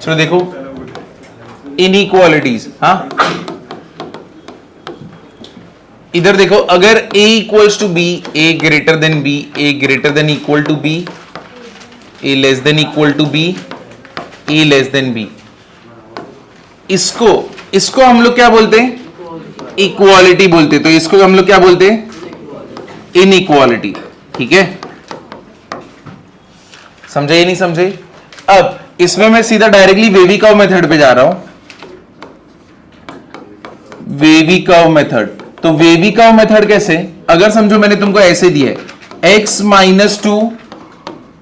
चलो देखो इनइक्वालिटीज, हाँ इधर देखो, अगर a equals to b, a greater than b, a greater than equal to b, a less than equal to b, a less than b, इसको हम लोग क्या बोलते हैं? इक्वालिटी बोलते हैं। तो इसको हम लोग क्या बोलते हैं? इनइक्वालिटी। ठीक है, समझे नहीं समझे? अब इसमें मैं सीधा डायरेक्टली वेवी कर्व मेथड पे जा रहा हूं। वेवी कर्व मेथड, तो वेवी कर्व मेथड कैसे? अगर समझो मैंने तुमको ऐसे दिया है x minus 2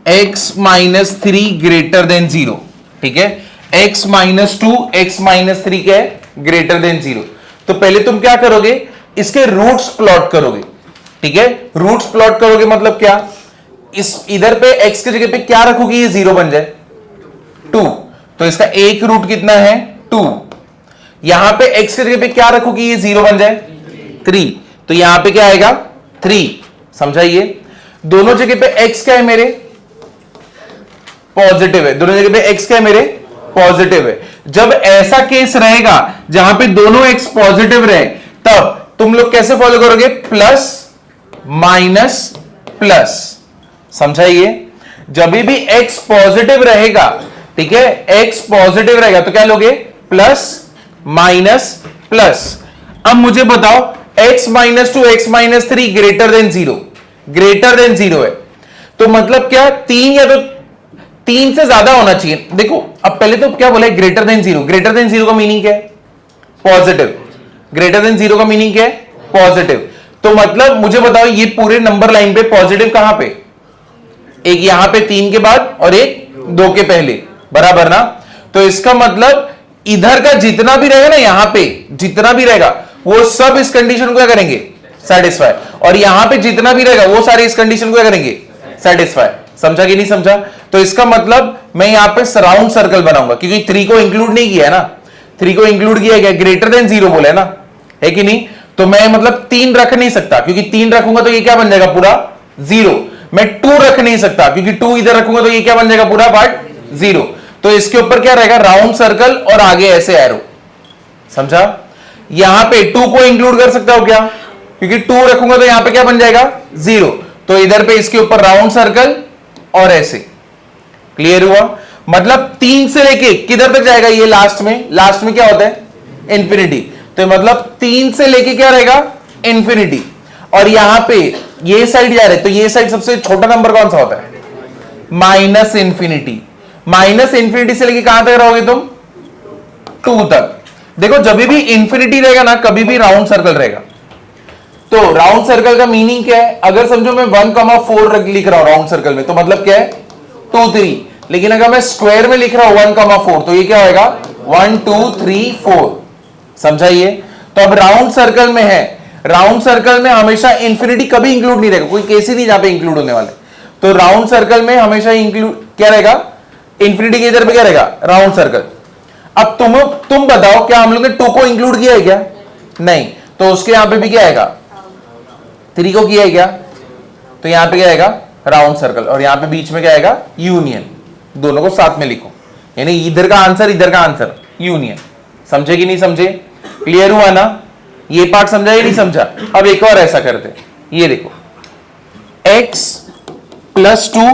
x minus 3 greater than 0, ठीक है, x माइनस 2 x माइनस 3 क्या है? Greater than 0। तो पहले तुम क्या करोगे? इसके रूट्स प्लॉट करोगे। ठीक है, रूट्स प्लॉट करोगे मतलब क्या? इस इधर पे x की जगह पे क्या रखोगे? ये 0 बन जाए 2, तो इसका एक रूट कितना है? 2। यहां पे x की जगह पे क्या रखोगे? ये 0 बन जाए 3, तो यहां पे क्या आएगा? 3। समझाइए, दोनों जगह पे x क्या है मेरे? पॉजिटिव है। दोनों जगह पे x क्या है मेरे? पॉजिटिव है। जब ऐसा केस रहेगा जहां पे दोनों x पॉजिटिव रहे, तब तुम लोग कैसे फॉलो करोगे? Plus minus plus. समझाइए, जब भी x पॉजिटिव रहेगा, ठीक है, x पॉजिटिव रहेगा तो क्या लोगे? Plus minus plus. अब मुझे बताओ x minus 2 x minus 3 greater than 0, greater than 0 है, तो मतलब क्या? 3 या तो 3 से ज्यादा होना चाहिए। देखो अब पहले तो क्या बोला है? Greater than 0। ग्रेटर देन 0 का मीनिंग क्या है? पॉजिटिव। ग्रेटर देन 0 का मीनिंग क्या है? पॉजिटिव। तो मतलब मुझे बताओ ये पूरे नंबर लाइन पे पॉजिटिव कहां पे? एक यहां पे 3 के बाद और एक 2 के पहले, बराबर ना? तो इसका मतलब इधर का जितना भी रहेगा ना, यहां पे जितना भी रहेगा वो सब इस कंडीशन को क्या करेंगे? सेटिस्फाई। और यहां पे जितना भी रहेगा वो सारे इस कंडीशन को क्या करेंगे? सेटिस्फाई। समझा कि नहीं समझा? तो इसका मतलब मैं यहां पे सराउंड सर्कल बनाऊंगा, क्योंकि 3 को इंक्लूड नहीं किया है ना। 3 को इंक्लूड किया गया, ग्रेटर देन 0 बोला है ना, है कि नहीं? तो मैं मतलब 3 रख नहीं सकता, क्योंकि 3 रखूंगा तो ये क्या बन जाएगा? पूरा 0। मैं 2 रख नहीं सकता, क्योंकि 2 इधर रखूंगा तो ये क्या बन जाएगा? पूरा पार्ट 0। तो इसके ऊपर क्या रहेगा? राउंड सर्कल और आगे ऐसे एरो। समझा? यहां पे 2 को इंक्लूड कर सकता हो क्या? क्योंकि 2 रखूंगा तो यहां पे क्या बन जाएगा? 0। तो इधर पे इसके ऊपर राउंड सर्कल और ऐसे। क्लियर हुआ? मतलब 3 से लेके किधर तक जाएगा ये? लास्ट में, लास्ट में क्या होता है? इंफिनिटी। तो मतलब 3 से लेके क्या रहेगा? इंफिनिटी। और यहां पे ये साइड जा रहे, तो ये साइड सबसे छोटा नंबर कौन सा होता है? Minus infinity. माइनस इंफिनिटी से लेके कहां तक रहोगे तुम? 2 तक। देखो जब भी इंफिनिटी रहेगा ना, कभी भी राउंड सर्कल रहेगा। तो राउंड सर्कल का मीनिंग क्या है? अगर समझो मैं 1,4 लिख रहा हूं राउंड सर्कल में, तो मतलब क्या है? 2 3। लेकिन अगर मैं स्क्वायर में लिख रहा हूं 1,4, तो ये क्या होगा? 1 2 3 4। समझाइए? तो अब राउंड सर्कल में है, राउंड सर्कल में हमेशा इंफिनिटी कभी इंक्लूड नहीं रहेगा, कोई केस ही नहीं जहां पे इंक्लूड होने वाले। तो राउंड सर्कल में हमेशा इंक्लूड क्या रहेगा? इंफिनिटी के इधर पे क्या रहेगा? Round circle. अब तुम बताओ, क्या हम लोग ने 2 को इंक्लूड किया है क्या? नहीं। तो उसके यहां पे भी क्या आएगा? 3 को किया है क्या? तो यहां पे क्या आएगा? Round circle. और यहां पे बीच में क्या आएगा? यूनियन। दोनों को साथ में लिखो, यानी इधर का आंसर इधर का आंसर, यूनियन। समझे कि नहीं समझे? क्लियर हुआ ना? ये पार्ट समझा या नहीं समझा? अब एक और ऐसा करते हैं, ये देखो, x plus 2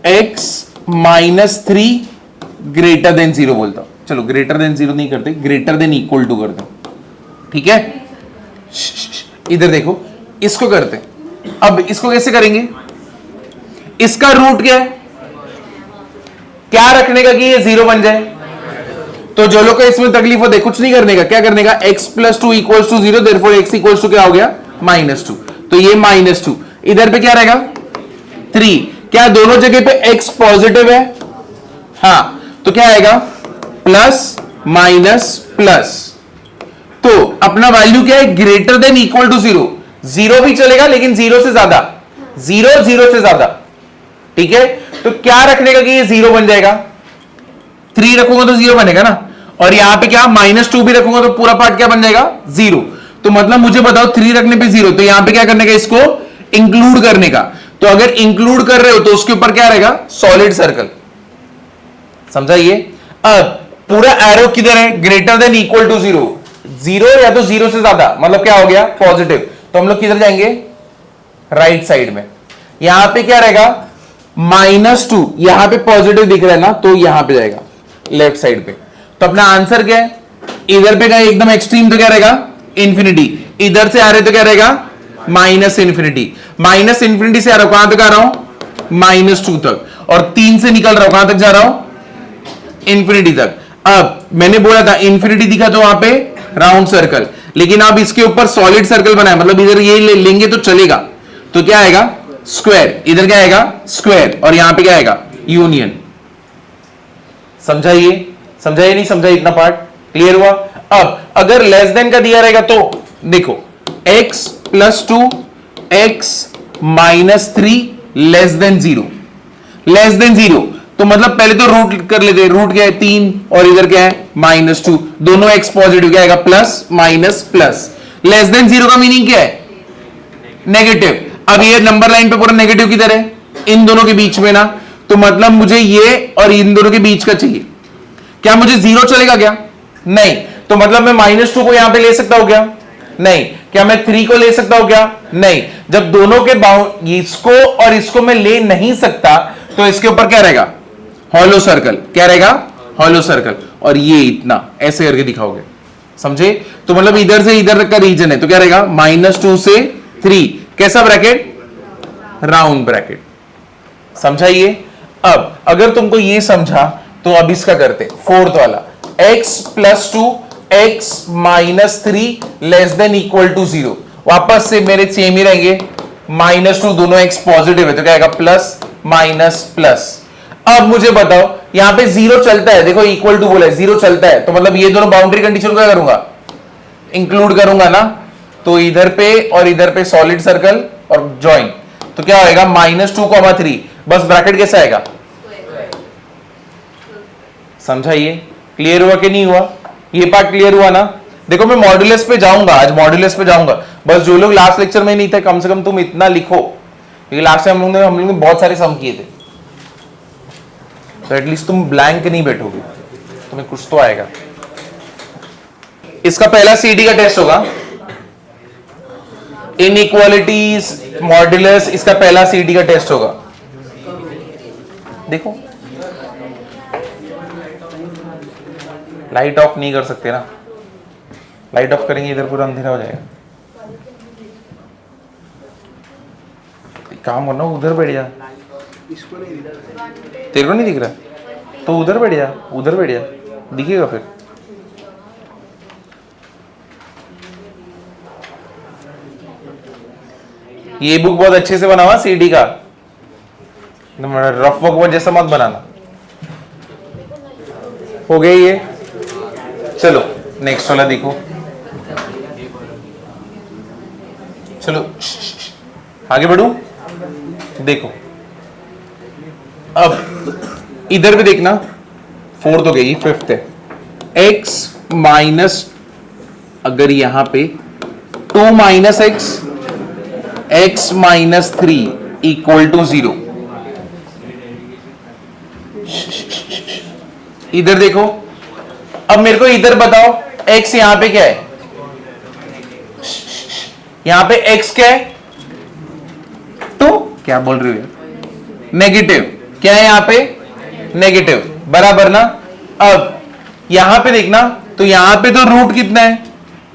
x minus 3 greater than 0 बोलता हूं। चलो ग्रेटर देन 0 नहीं करते, ग्रेटर देन इक्वल टू करते हैं, ठीक है? इधर देखो, इसको करते हैं। अब इसको कैसे करेंगे? इसका रूट क्या है? क्या रखने का कि ये 0 बन जाए? तो जो लोग को इसमें तकलीफ हो, कुछ नहीं करने का। क्या करने का? x plus 2 equals to 0, therefore x equals to क्या हो गया? -2। तो ये -2, इधर पे क्या रहेगा? 3। क्या दोनों जगह पे x पॉजिटिव है? हाँ, तो क्या आएगा? Plus minus plus. तो अपना वैल्यू क्या है? Greater than equal to 0। 0 भी चलेगा, लेकिन 0 से ज्यादा, 0 से ज्यादा, ठीक है? तो क्या रखने का कि ये 0 बन जाएगा? 3 रखूंगा तो 0 बनेगा ना। और यहां पे क्या? -2 भी रखूंगा तो पूरा पार्ट क्या बन जाएगा? 0। तो मतलब मुझे बताओ 3 रखने पे 0, तो यहां पे क्या करने का? इसको इंक्लूड करने का। तो अगर इंक्लूड कर रहे हो तो उसके ऊपर क्या रहेगा? Solid circle. समझाइए? अब पूरा एरो किधर है? Greater than equal to zero, zero या तो जीरो से ज्यादा, मतलब क्या हो गया? पॉजिटिव। तो हम लोग किधर जाएंगे? राइट साइड में। यहां पे क्या रहेगा? -2, यहां पे पॉजिटिव दिख रहा है ना, तो यहां पे जाएगा लेफ्ट साइड पे। तो अपना आंसर क्या है? इधर पे का एकदम एक्सट्रीम तो क्या रहेगा? इंफिनिटी। इधर से आ रहे तो क्या रहेगा? -इन्फिनिटी। -इन्फिनिटी से आ रहा हूं, कहां तक आ रहा हूं? -2 तक। और 3 से निकल रहा हूं, कहां तक जा रहा हूं? इंफिनिटी तक। अब मैंने बोला था इंफिनिटी दिखा तो वहां पे राउंड सर्कल, लेकिन अब इसके ऊपर सॉलिड सर्कल बनाए, मतलब इधर ये लेंगे तो चलेगा। तो क्या आएगा? स्क्वायर। इधर क्या आएगा? स्क्वायर। और यहां पे क्या आएगा? यूनियन। समझाइए, समझाइए नहीं समझाइए? इतना पार्ट क्लियर हुआ? अब अगर लेस देन का दिया रहेगा तो देखो x + 2 x - 3 less then 0, less than 0। तो मतलब पहले तो रूट कर लेते, रूट क्या है? 3 और इधर क्या है? -2। दोनों x पॉजिटिव, क्या आएगा? Plus minus plus. Less than 0 का मीनिंग क्या है? नेगेटिव। अब ये नंबर लाइन पे पूरा नेगेटिव किधर है? इन दोनों के बीच में ना, तो मतलब मुझे ये और इन दोनों के बीच का चाहिए। क्या मुझे 0 चलेगा क्या? नहीं। तो मतलब मैं -2 को यहां पे ले सकता हूं क्या? नहीं। क्या मैं 3 को ले सकता हूं क्या? नहीं। जब दोनों के बाउंड, इसको और इसको मैं ले नहीं सकता, तो इसके ऊपर क्या रहेगा? Hollow circle. क्या रहेगा? Hollow circle. और ये इतना ऐसे करके दिखाओगे, समझे? तो मतलब इधर से इधर तक का रीजन है, तो क्या रहेगा? -2 से 3। कैसा ब्रैकेट? Round bracket. समझाइए? अब अगर तुमको ये समझा तो अब इसका करते, फोर्थ वाला। x + 2 x - 3 less than equal to 0। वापस से मेरे सेम ही रहेंगे। -2, दोनों x पॉजिटिव है, तो क्या आएगा? Plus minus plus. अब मुझे बताओ, यहां पे 0 चलता है, देखो इक्वल टू बोला है, 0 चलता है, तो मतलब ये दोनों बाउंड्री कंडीशन को क्या करूंगा? इंक्लूड करूंगा ना। तो इधर पे और इधर पे सॉलिड सर्कल और ज्वाइन, तो क्या होएगा? -2, 3। बस ब्रैकेट कैसा आएगा? समझाइए? क्लियर हुआ कि नहीं हुआ? ये पार्ट क्लियर हुआ ना? देखो मैं मॉड्यूलस पे जाऊंगा, आज मॉड्यूलस पे जाऊंगा। बस जो लोग लास्ट लेक्चर में नहीं थे, कम से कम तुम इतना लिखो, क्योंकि लास्ट टाइम हम लोग ने बहुत सारे सम किए थे, तो एटलीस्ट तुम ब्लैंक नहीं बैठोगे, तुम्हें कुछ तो आएगा। इसका पहला सीडी का टेस्ट होगा, इनइक्वालिटीज मॉड्यूलस, इसका पहला सीडी का टेस्ट होगा। देखो लाइट ऑफ नहीं कर सकते ना, लाइट ऑफ करेंगे इधर पूरा अंधेरा हो जाएगा। काम करना, उधर बैठ जा, तेरे को नहीं दिख रहा तो उधर बैठ जा, उधर बैठ जा, दिखेगा फिर। ये बुक बहुत अच्छे से बना हुआ सीडी का, रफ वर्क जैसा मत बनाना। हो गया ये? चलो नेक्स्ट वाला देखो। चलो आगे बढ़ू। देखो अब इधर भी देखना, फोर्थ हो गई, फिफ्थ है। x माइनस, अगर यहां पे 2 - x x - 3 इक्वल टू 0। इधर देखो, अब मेरे को इधर बताओ x यहां पे क्या है? यहां पे x क्या है? 2। क्या बोल रही हो? नेगेटिव। क्या है यहां पे? नेगेटिव, बराबर ना। अब यहां पे देखना, तो यहां पे तो रूट कितना है?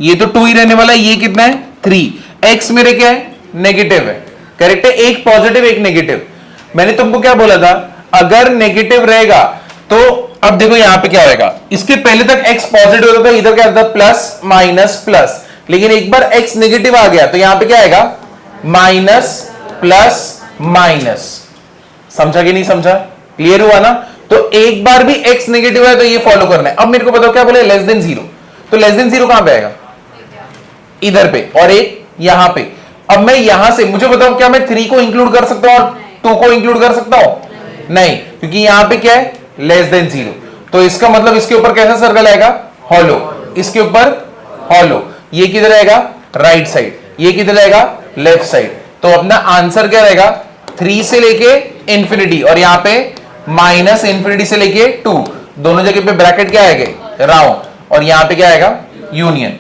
ये तो 2 ही रहने वाला है। ये कितना है? 3। x मेरे क्या है? नेगेटिव है। करेक्ट है, एक पॉजिटिव एक नेगेटिव। मैंने तुमको क्या बोला था? अगर नेगेटिव रहेगा तो अब देखो यहां पे क्या होगा, इसके पहले तक x पॉजिटिव होता था, इधर क्या होता था? Plus minus plus. लेकिन एक बार x नेगेटिव आ गया तो यहां पे क्या आएगा? Minus plus minus. समझा कि नहीं समझा? क्लियर हुआ ना? तो एक बार भी x नेगेटिव है तो ये फॉलो करना है। अब मेरे को बताओ क्या बोले? Less than 0। तो लेस देन 0 कहां पे आएगा? इधर पे, और एक यहां पे। अब मैं यहां से, मुझे बताओ क्या मैं 3 को इंक्लूड कर सकता हूं और 2 को इंक्लूड कर सकता हूं? नहीं, क्योंकि यहां पे क्या है? Less than 0। तो इसका मतलब इसके ऊपर कैसा सर्कल आएगा? हॉलो। इसके ऊपर हॉलो। ये किधर आएगा? Right side. ये किधर आएगा? Left side. तो अपना आंसर क्या रहेगा? 3 से लेके इंफिनिटी, और यहां पे -∞ से लेके 2। दोनों जगह पे ब्रैकेट क्या आएगा, राउंड, और यहां पे क्या आएगा, यूनियन।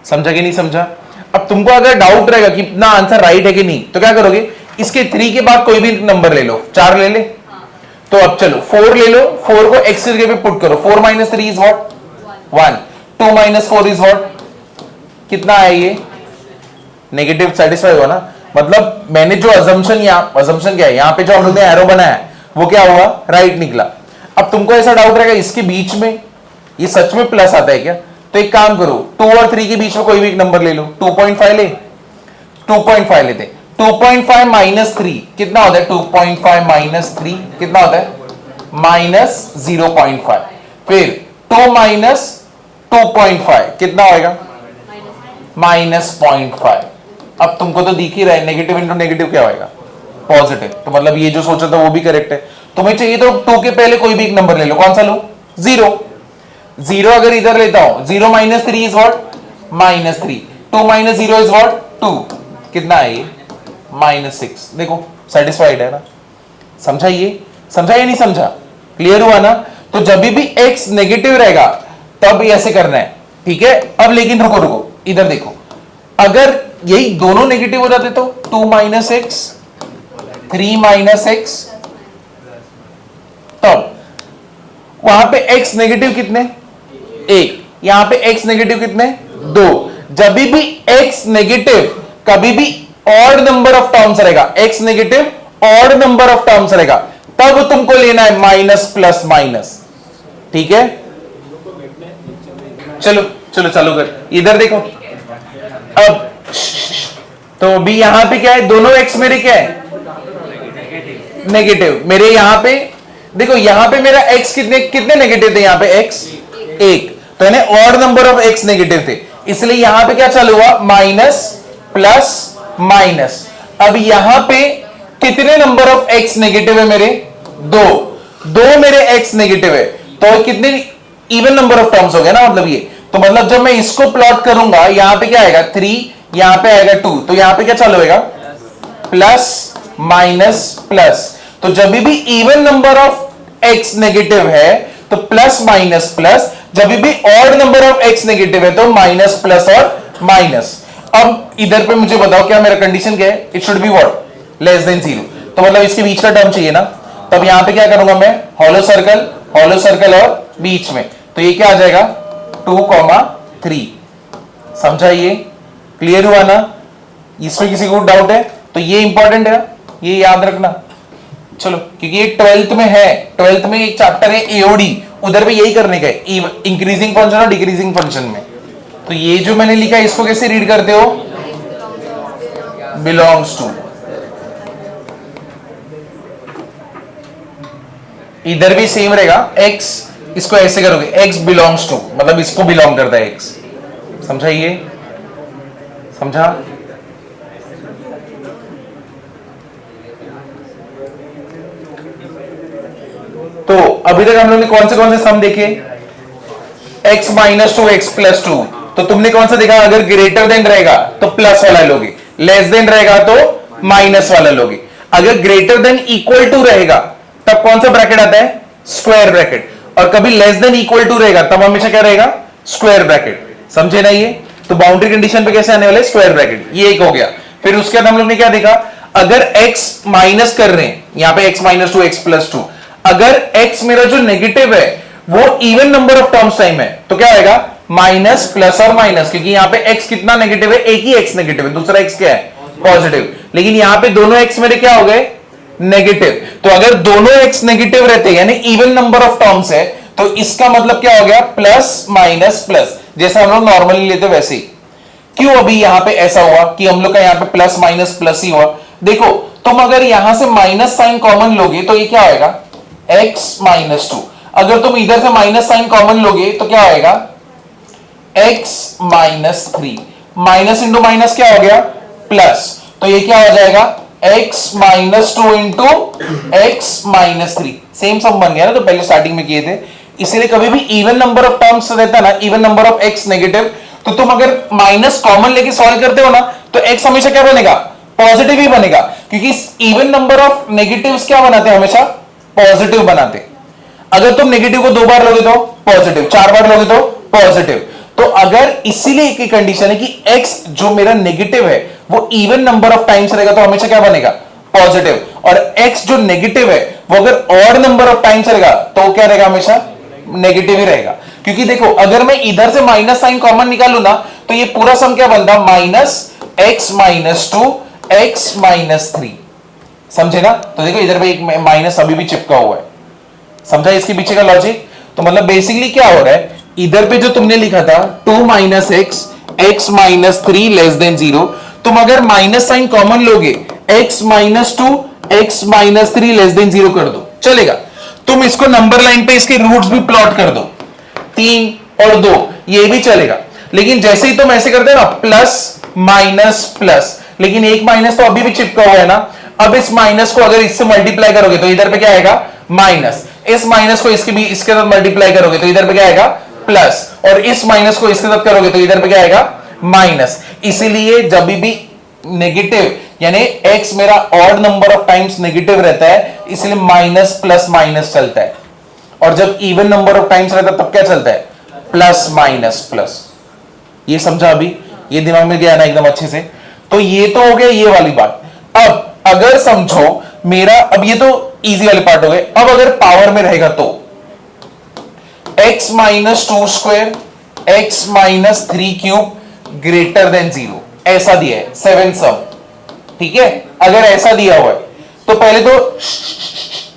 समझा कि नहीं समझा? अब तुमको अगर डाउट रहेगा कि इतना आंसर राइट है कि नहीं, तो क्या करोगे, इसके 3 के बाद कोई भी नंबर ले लो, 4 ले ले, तो अब चलो 4 ले लो, 4 को x की जगह पे पुट करो, 4 - 3 इज व्हाट, 1, 2 - 4 इज व्हाट, कितना है ये, नेगेटिव, सेटिस्फाई हुआ ना। मतलब मैंने जो अजम्पशन क्या है, यहां पे जो हम लोग ने एरो बनाया वो क्या हुआ, राइट निकला। अब तुमको ऐसा डाउट रहेगा इसके बीच में ये सच में प्लस आता है क्या, तो एक काम करो, 2 और 3 के बीच में कोई भी एक नंबर ले लो, 2.5 ले, 2.5 लेते, 2.5 - 3 कितना होता है, 2.5 - 3 कितना होता है, -0.5, फिर 2 - 2.5 कितना होगा, -0.5। अब तुमको तो दिख ही रहा है नेगेटिव इंटू नेगेटिव क्या होगा, पॉजिटिव, तो मतलब ये जो सोचा था वो भी करेक्ट है। तुम्हें चाहिए तो 2 के पहले कोई भी एक नंबर ले लो, कौन सा लो, 0, 0 अगर इधर लेता हूं, 0 - 3 इज व्हाट, -3, 2 - 0 इज व्हाट, 2, कितना है ये, -6। देखो सेटिस्फाइड है ना, समझा ये, समझा या नहीं समझा, क्लियर हुआ ना। तो जब भी x नेगेटिव रहेगा तब ऐसे करना है, ठीक है। अब लेकिन रुको रुको, इधर देखो, अगर यही दोनों नेगेटिव हो जाते तो 2 - x, 3 - x, तब वहां पे x नेगेटिव कितने, 1, यहां पे x नेगेटिव कितने, 2। जब भी x नेगेटिव कभी भी ऑड नंबर ऑफ टर्म्स रहेगा, x negative odd number of terms रहेगा, तब तुमको लेना है माइनस प्लस माइनस, ठीक है। चलो चलो चालू कर, इधर देखो, अब तो भी यहां पे क्या है, दोनों x मेरे क्या है, नेगेटिव। मेरे यहां पे देखो, यहां पे मेरा x कितने कितने नेगेटिव थे, यहां पे x 1, तो यानी odd number of x negative थे, इसलिए यहां पे क्या चालू हुआ, माइनस प्लस माइनस। अब यहां पे कितने नंबर ऑफ x नेगेटिव है मेरे, 2 मेरे x नेगेटिव है, तो कितने इवन नंबर ऑफ टर्म्स हो गया ना, मतलब ये, तो मतलब जब मैं इसको प्लॉट करूंगा, यहां पे क्या आएगा 3, यहां पे आएगा 2, तो यहां पे क्या चालू होगा, प्लस माइनस प्लस। तो जब भी even number of x negative है तो प्लस माइनस प्लस, जब भी odd number of x negative है तो माइनस प्लस और माइनस। अब इधर पे मुझे बताओ क्या मेरा कंडीशन क्या है, it should be what, less then 0, तो मतलब इसके बीच का टर्म चाहिए ना। तब यहां पे क्या करूंगा मैं, हॉलो सर्कल और बीच में, तो ये क्या आ जाएगा 2,3। समझा ये, क्लियर हुआ ना। इसमें किसी को डाउट है तो ये इंपॉर्टेंट है, ये याद रखना। चलो, क्योंकि ये 12th में है, 12th में एक चैप्टर है एओडी, उधर भी यही करने का है, इंक्रीजिंग फंक्शन और डिक्रीजिंग फंक्शन में। तो ये जो मैंने लिखा है इसको कैसे रीड करते हो, बिलोंग्स टू। इधर भी सेम रहेगा, x इसको ऐसे करोगे, x बिलोंग्स टू, मतलब इसको बिलोंग करता है x। समझा ये, समझा। तो अभी तक हम लोग ने कौन से सम देखे, x - 2 x + 2, तो तुमने कौन सा देखा, अगर ग्रेटर देन रहेगा तो प्लस वाला लोगे, लेस देन रहेगा तो माइनस वाला लोगे। अगर ग्रेटर देन इक्वल टू रहेगा तब कौन सा ब्रैकेट आता है, स्क्वायर ब्रैकेट, और कभी लेस देन इक्वल टू रहेगा तब हमेशा क्या रहेगा, स्क्वायर ब्रैकेट। समझे ना ये, तो बाउंड्री कंडीशन पे कैसे आने वाले, स्क्वायर ब्रैकेट, ये एक हो गया। फिर उसके बाद हम लोग ने क्या देखा, अगर x माइनस कर रहे हैं, यहां पे x - 2 x + 2, अगर x मेरा जो नेगेटिव है वो even number of terms time है तो क्या आएगा, माइनस प्लस और माइनस, क्योंकि यहां पे x कितना नेगेटिव है, एक ही x नेगेटिव है, दूसरा x क्या है, पॉजिटिव। लेकिन यहां पे दोनों x मेरे क्या हो गए, नेगेटिव। तो अगर दोनों x नेगेटिव रहते यानी इवन नंबर ऑफ टर्म्स है, तो इसका मतलब क्या हो गया, प्लस माइनस प्लस, जैसा हम लोग नॉर्मली लेते वैसे ही। क्यों अभी यहां पे ऐसा हुआ कि हम लोग का यहां पे प्लस माइनस प्लस ही हुआ, देखो तुम अगर यहां से माइनस साइन कॉमन लोगे तो ये क्या होगा, x - 2। अगर तुम इधर से माइनस साइन कॉमन लोगे तो क्या होगा, x - 3, माइनस इंटू माइनस क्या हो गया, प्लस, तो ये क्या हो जाएगा, x - 2 इंटू x - 3, सेम सम बन गया ना, तो पहले स्टार्टिंग में किए थे। इसलिए कभी भी इवन नंबर ऑफ टर्म्स रहता ना, even number of x negative, तो तुम अगर माइनस कॉमन लेके सॉल्व करते हो ना, तो x हमेशा क्या बनेगा, पॉजिटिव ही बनेगा, क्योंकि इवन नंबर ऑफ नेगेटिव्स क्या बनाते हैं, हमेशा पॉजिटिव बनाते। अगर तुम नेगेटिव को 2 बार लोगे तो पॉजिटिव, 4 बार लोगे तो पॉजिटिव। तो अगर इसीलिए एक कंडीशन है कि x जो मेरा नेगेटिव है वो इवन नंबर ऑफ टाइम्स रहेगा तो हमेशा क्या बनेगा, पॉजिटिव। और x जो नेगेटिव है वो अगर ऑड नंबर ऑफ टाइम्स रहेगा तो क्या रहेगा, हमेशा नेगेटिव ही रहेगा। क्योंकि देखो अगर मैं इधर से माइनस साइन कॉमन निकालू ना तो ये पूरा सम क्या बनता, -x-2 x-3। समझे ना? तो देखो इधर पे एक माइनस अभी भी चिपका हुआ है, समझा इसके पीछे का लॉजिक? तो मतलब बेसिकली क्या हो रहा है, इधर पे जो तुमने लिखा था 2 - x x-3 लेस देन 0, तुम अगर माइनस साइन कॉमन लोगे x-2 x-3 लेस देन 0 कर दो, चलेगा। तुम इसको नंबर लाइन पे इसके रूट्स भी प्लॉट कर दो, 3 और 2, ये भी चलेगा। लेकिन जैसे ही तुम ऐसे करते हो ना, प्लस माइनस प्लस, लेकिन एक माइनस तो अभी भी चिपका हुआ है ना। अब इस माइनस को अगर इससे मल्टीप्लाई करोगे तो इधर पे क्या आएगा, माइनस। इस माइनस को इसके साथ मल्टीप्लाई करोगे तो इधर पे क्या आएगा, प्लस। और इस माइनस को इसके साथ करोगे तो इधर पे क्या आएगा, माइनस। इसीलिए जब भी नेगेटिव यानी x मेरा odd number of times negative रहता है, इसलिए माइनस प्लस माइनस चलता है। और जब इवन नंबर ऑफ टाइम्स रहता है तब क्या चलता है, प्लस माइनस प्लस। ये समझा? अभी ये दिमाग में गया ना एकदम अच्छे से? तो ये तो हो गया ये वाली बात। अब अगर समझो मेरा, अब ये तो इजी वाले पार्ट हो गए। अब अगर पावर में रहेगा तो x-2 square x-3 cube greater than 0, ऐसा दिया है 7 सम, ठीक है? अगर ऐसा दिया हुआ है तो पहले तो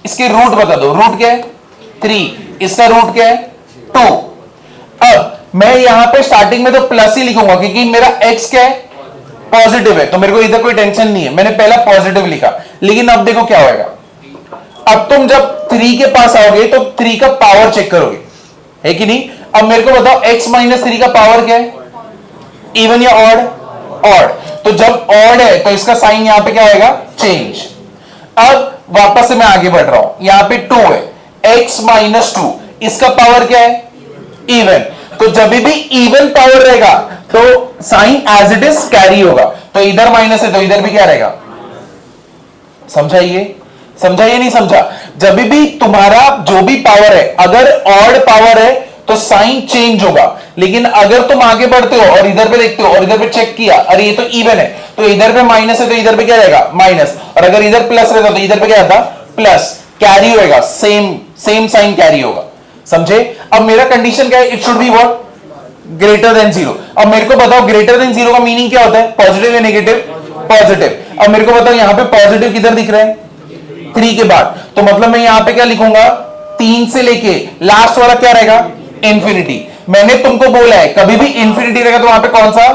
इसके रूट बता दो। रूट क्या है, 3, इसका रूट क्या है, 2। अब मैं यहां पे स्टार्टिंग में तो प्लस ही लिखूंगा क्योंकि मेरा x क्या है, पॉजिटिव है, तो मेरे को इधर कोई टेंशन नहीं है, मैंने पहला पॉजिटिव लिखा। लेकिन अब देखो क्या होगा, अब तुम जब 3 के पास आओगे तो 3 का पावर चेक करोगे, है कि नहीं? अब मेरे को बताओ x-3 का पावर क्या है, इवन या ऑड? ऑड। तो जब ऑड है तो इसका साइन यहां पे क्या होगा, चेंज। अब वापस से मैं आगे बढ़ रहा हूं, यहां पे 2 है, x-2, इसका पावर क्या है, इवन। तो जब भी इवन पावर रहेगा तो sign as it is carry होगा। तो इधर माइनस है तो इधर भी क्या रहेगा, समझाइए? समझाइए नहीं समझा? जब भी तुम्हारा जो भी पावर है अगर ऑड पावर है तो साइन चेंज होगा। लेकिन अगर तुम आगे बढ़ते हो और इधर पे देखते हो और इधर पे चेक किया, अरे ये तो इवन है, तो इधर पे माइनस है तो इधर पे क्या रहेगा, माइनस। और अगर इधर प्लस रहता तो इधर पे क्या आता, प्लस। कैरी होगा, सेम साइन कैरी होगा, समझे? अब मेरा कंडीशन क्या है, it should be what, greater than 0। अब मेरे को बताओ ग्रेटर देन 0 का मीनिंग क्या होता है, पॉजिटिव या नेगेटिव, पॉजिटिव। अब मेरे को बताओ यहां पे पॉजिटिव किधर दिख रहा है, 3 के बाद, तो मतलब मैं यहां पे क्या लिखूंगा, 3 से लेके लास्ट वाला क्या रहेगा, इंफिनिटी। मैंने तुमको बोला है कभी भी इंफिनिटी रहेगा तो वहां पे कौन सा,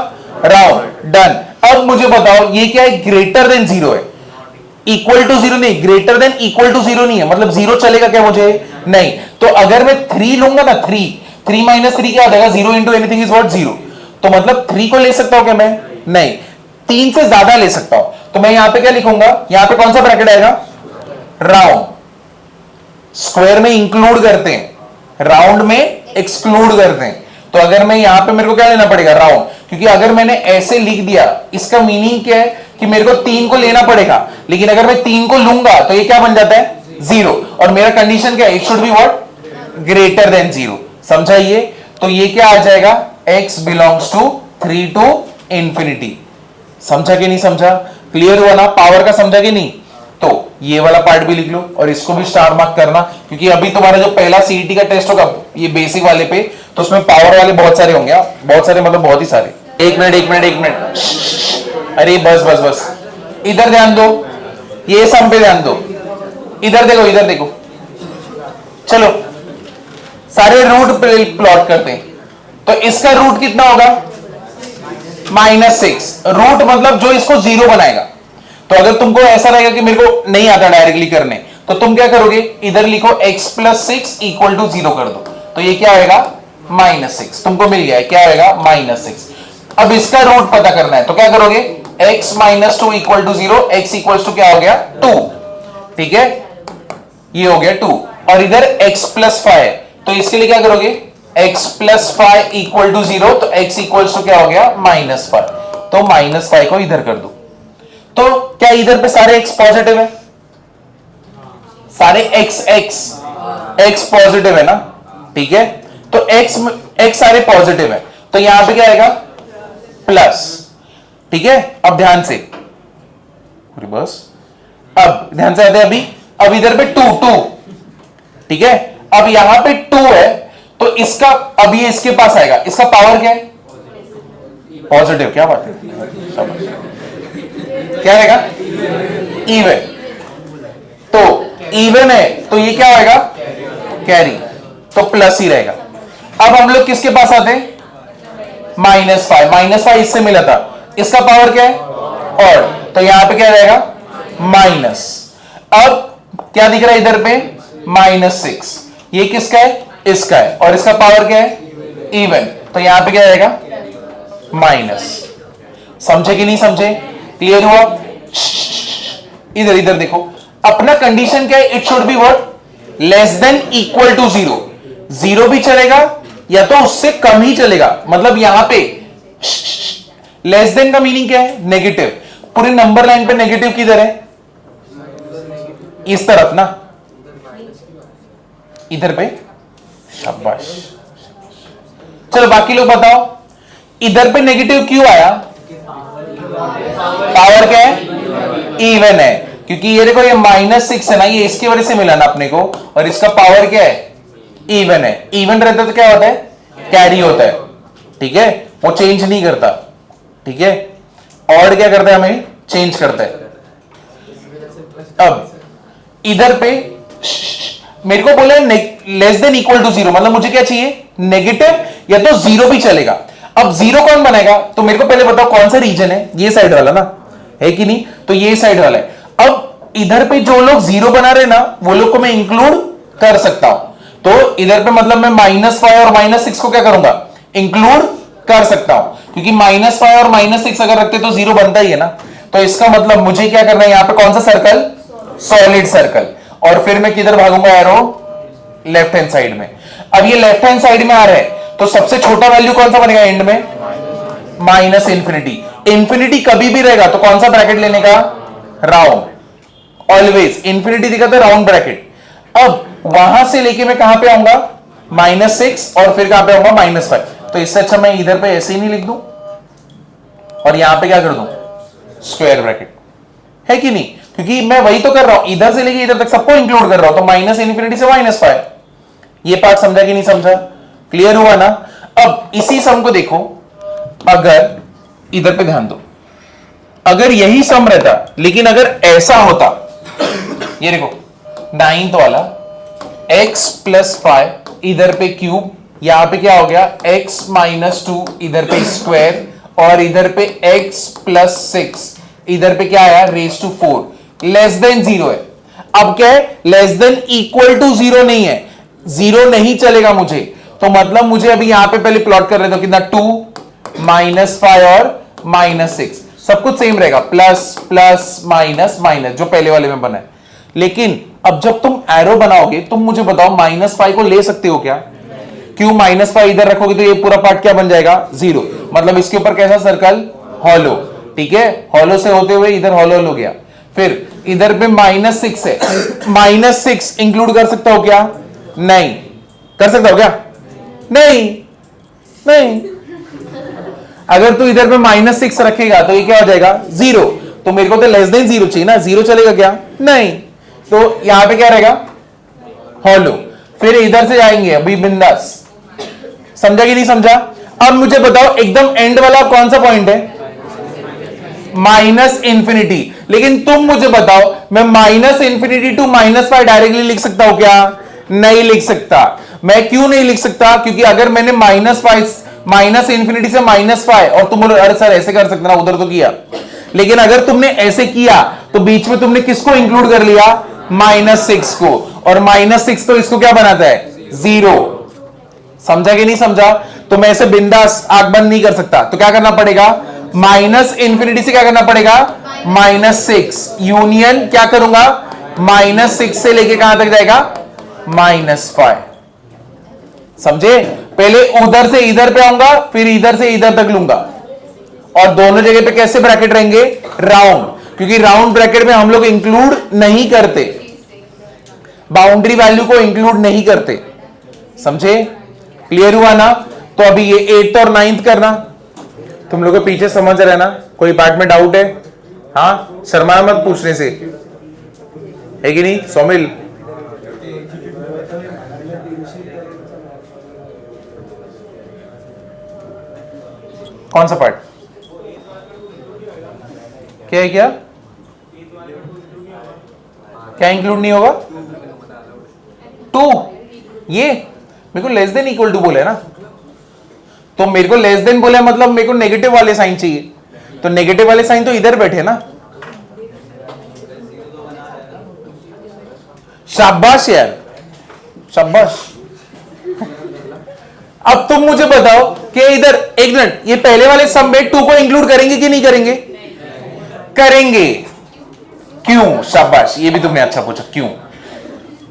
राउंड, डन। अब मुझे बताओ ये क्या है, ग्रेटर देन 0 है, इक्वल टू 0 नहीं, ग्रेटर देन इक्वल टू 0 नहीं है, मतलब 0 चलेगा क्या मुझे, नहीं। तो अगर मैं 3 लूंगा ना, 3 माइनस 3 क्या हो जाएगा, 0 इंटू एनीथिंग इज व्हाट, 0। तो मतलब 3 को ले सकता हूं क्या मैं, नहीं, 3 से ज्यादा ले सकता हूं। तो मैं यहां पे क्या लिखूंगा, यहां पे कौन सा ब्रैकेट आएगा, राउंड। स्क्वायर में इंक्लूड करते हैं, राउंड में एक्सक्लूड करते हैं। तो अगर मैं यहां पे, मेरे को क्या लेना पड़ेगा, राउंड। क्योंकि अगर मैंने ऐसे लिख दिया, इसका मीनिंग क्या है कि मेरे को 3 को लेना पड़ेगा, लेकिन अगर मैं 3 को लूंगा तो ये क्या बन जाता है, 0। और मेरा कंडीशन क्या है, it should be what, greater than 0। समझाइए? तो ये क्या आ जाएगा, x belongs to 3 to infinity. समझा कि नहीं समझा? क्लियर हुआ ना? पावर का समझा कि नहीं? तो ये वाला पार्ट भी लिख लो और इसको भी स्टार मार्क करना, क्योंकि अभी तुम्हारा जो पहला सीईटी का टेस्ट होगा ये बेसिक वाले पे, तो उसमें पावर वाले बहुत सारे होंगे, बहुत सारे मतलब बहुत ही सारे। एक मिनट, अरे बस इधर ध्यान दो, ये सम पे ध्यान दो, इधर देखो, चलो सारे रूट प्लॉट करते हैं। तो इसका रूट कितना होगा, -6। रूट मतलब जो इसको 0 बनाएगा। तो अगर तुमको ऐसा रहेगा कि मेरे को नहीं आता डायरेक्टली करने, तो तुम क्या करोगे, इधर लिखो x + 6 = 0 कर दो, तो ये क्या होगा, -6। तुमको मिल गया है, क्या होगा, -6। अब इसका रूट पता करना है, तो क्या करोगे, x - 2 = 0, x = क्या हो गया, 2, ठीक है, ये हो गया 2। और इधर x + 5, तो इसके लिए क्या करोगे, x + 5 = 0, तो x = क्या हो गया, -5। तो -5 को इधर कर दो। तो क्या इधर पे सारे x पॉजिटिव है, सारे x x पॉजिटिव है ना, ठीक है, तो x सारे पॉजिटिव है, तो यहां पे क्या आएगा प्लस, ठीक है। अब ध्यान से रिवर्स, अब ध्यान से आते हैं अभी, अब इधर पे 2, ठीक है, अब यहां पे 2 है, तो इसका अब ये इसके पास आएगा, इसका पावर क्या है पॉजिटिव, क्या बात है, क्या रहेगा इवन, तो इवन है तो ये क्या होगा कैरी, तो प्लस ही रहेगा। अब हम लोग किसके पास आते हैं -5 इससे मिला था, इसका पावर क्या है और, तो यहां पे क्या रहेगा माइनस, अब क्या दिख रहा है इधर पे -6, ये किसका है इसका है, और इसका पावर क्या है इवन, तो यहां पे क्या रहेगा माइनस। समझे कि नहीं समझे, क्लियर हुआ। इधर इधर देखो, अपना कंडीशन क्या है, it should be what less than equal to 0, 0 भी चलेगा या तो उससे कम ही चलेगा, मतलब यहां पे लेस देन का मीनिंग क्या है नेगेटिव, पूरी नंबर लाइन पे नेगेटिव किधर है इस तरफ ना, इधर पे, शाबाश। चलो बाकी लोग बताओ इधर पे नेगेटिव क्यों आया, पावर क्या है इवन है, क्योंकि ये देखो ये -6 है ना, ये इसकी वजह से मिला ना अपने को, और इसका पावर क्या है इवन है, इवन रहता तो क्या होता है कैरी होता है, ठीक है, वो चेंज नहीं करता, ठीक है, ऑड क्या करता है हमें चेंज करता है। अब इधर पे मेरे को बोला लेस देन इक्वल टू 0, मतलब मुझे क्या चाहिए नेगेटिव या तो 0 भी चलेगा। अब 0 कौन बनेगा, तो मेरे को पहले बताओ कौन सा रीजन है, ये साइड वाला ना, है कि नहीं, तो ये साइड वाला है। अब इधर पे जो लोग 0 बना रहे ना वो लोग को मैं इंक्लूड कर सकता हूं, तो इधर पे मतलब मैं -5 और -6 को क्या करूंगा इंक्लूड कर सकता हूं, क्योंकि -5 और -6 अगर रखते तो 0 बनता ही है ना, तो इसका मतलब मुझे क्या करना है यहां पे कौन सा सर्कल सॉलिड सर्कल, और फिर मैं किधर भागूंगा एरो लेफ्ट हैंड साइड में। अब ये लेफ्ट हैंड साइड में आ रहा है तो सबसे छोटा वैल्यू कौन सा बनेगा एंड में -इन्फिनिटी, इन्फिनिटी कभी भी रहेगा तो कौन सा ब्रैकेट लेने का राउंड, ऑलवेज इन्फिनिटी दिखा था राउंड ब्रैकेट। अब वहां से लेके मैं कहां पे आऊंगा -6 और फिर कहां पे आऊंगा -5, तो इससे अच्छा मैं इधर पे ऐसे ही नहीं लिख दूं और यहां पे क्या कर दूं स्क्वायर ब्रैकेट, है कि नहीं, क्योंकि मैं वही तो कर रहा हूं, इधर से लेके इधर तक सबको इंक्लूड कर रहा हूं, तो -इन्फिनिटी से -5, ये पार्ट समझा कि नहीं समझा, क्लियर हुआ ना। अब इसी सम को देखो, अगर इधर पे ध्यान दो, अगर यही सम रहता लेकिन अगर ऐसा होता, ये देखो 9th वाला x + 5 इधर पे क्यूब, यहां पे क्या हो गया x - 2 इधर पे स्क्वायर, और इधर पे x + 6 इधर पे क्या आया रेज टू 4, लेस देन 0 है। अब क्या है लेस देन इक्वल टू 0 नहीं है, 0 नहीं चलेगा मुझे, तो मतलब मुझे अभी यहां पे पहले प्लॉट कर रहे थे कितना 2 -5 और -6 सब कुछ सेम रहेगा, प्लस प्लस माइनस माइनस जो पहले वाले में बना है। लेकिन अब जब तुम एरो बनाओगे तुम मुझे बताओ -5 को ले सकते हो क्या, क्यों -5 इधर रखोगे तो ये पूरा पार्ट क्या बन जाएगा 0, मतलब इसके ऊपर कैसा सर्कल हॉलो, ठीक है, हॉलो से होते हुए इधर हॉलो हो गया। फिर इधर पे -6 है, -6 इंक्लूड कर सकता हो क्या, नहीं कर सकता हो क्या, नहीं नहीं, अगर तू इधर पे -6 रखेगा तो ये क्या हो जाएगा 0, तो मेरे को तो लेस देन 0 चाहिए ना, 0 चलेगा क्या, नहीं, तो यहां पे क्या रहेगा हॉलो। फिर इधर से जाएंगे अभी बिंदास, समझा कि नहीं समझा। अब मुझे बताओ एकदम एंड वाला कौन सा पॉइंट है -इन्फिनिटी, लेकिन तुम मुझे बताओ मैं -इन्फिनिटी टू -5 डायरेक्टली लिख सकता हूं क्या, नहीं लिख सकता। मैं क्यों नहीं लिख सकता, क्योंकि अगर मैंने -इन्फिनिटी से -5 और तुम अरे सर ऐसे कर सकते ना, उधर तो किया, लेकिन अगर तुमने ऐसे किया तो बीच में तुमने किसको इंक्लूड कर लिया -6 को, और -6 तो इसको क्या बनाता है 0, समझा कि नहीं समझा। तो मैं ऐसे बिंदास आंख बंद नहीं कर सकता, तो क्या करना पड़ेगा -इन्फिनिटी से क्या करना पड़ेगा -6 यूनियन क्या करूंगा -6 से लेके कहां तक जाएगा -5, समझे। पहले उधर से इधर पे आऊंगा फिर इधर से इधर तक लूंगा, और दोनों जगह पे कैसे ब्रैकेट रहेंगे राउंड, क्योंकि राउंड ब्रैकेट में हम लोग इंक्लूड नहीं करते। बाउंड्री वैल्यू को इंक्लूड नहीं करते, समझे? क्लियर हुआ ना? तो अभी ये 8th और 9th करना, तुम लोग को पीछे समझ रहे ना? कोई पार्ट में डाउट है? हाँ, शर्मा मत पूछने से, है कि नहीं सोमिल? कौन सा पार्ट? क्या है? क्या क्या इंक्लूड नहीं होगा? 2, ये मेरे को लेस देन इक्वल टू बोले ना, तो मेरे को लेस देन बोले मतलब मेरे को नेगेटिव वाले साइन चाहिए, तो नेगेटिव वाले साइन तो इधर बैठे ना। शाबाश यार, शाबाश। अब तुम मुझे बताओ कि इधर एक मिनट, ये पहले वाले सम में 2 को इंक्लूड करेंगे कि नहीं करेंगे? करेंगे। क्यों? शाबाश, ये भी तुमने अच्छा पूछा, क्यों?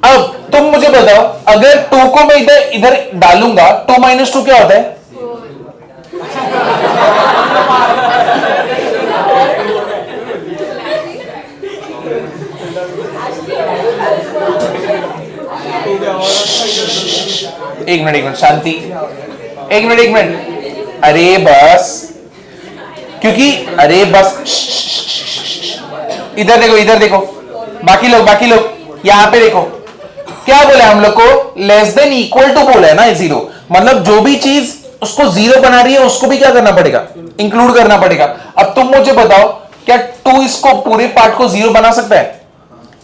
अब तुम मुझे बताओ, अगर 2 को मैं इधर इधर डालूंगा, 2 - 2 क्या होता है? 1 मिनट शांति, 1 मिनट, अरे बस, क्योंकि अरे बस, इधर देखो, इधर देखो, बाकी लोग यहां पे देखो, क्या बोला हम लोग को? लेस देन इक्वल टू बोला है ना, 0, मतलब जो भी चीज उसको 0 बना रही है उसको भी क्या करना पड़ेगा? इंक्लूड करना पड़ेगा। अब तुम मुझे बताओ, क्या 2 इसको पूरे पार्ट को 0 बना सकता है?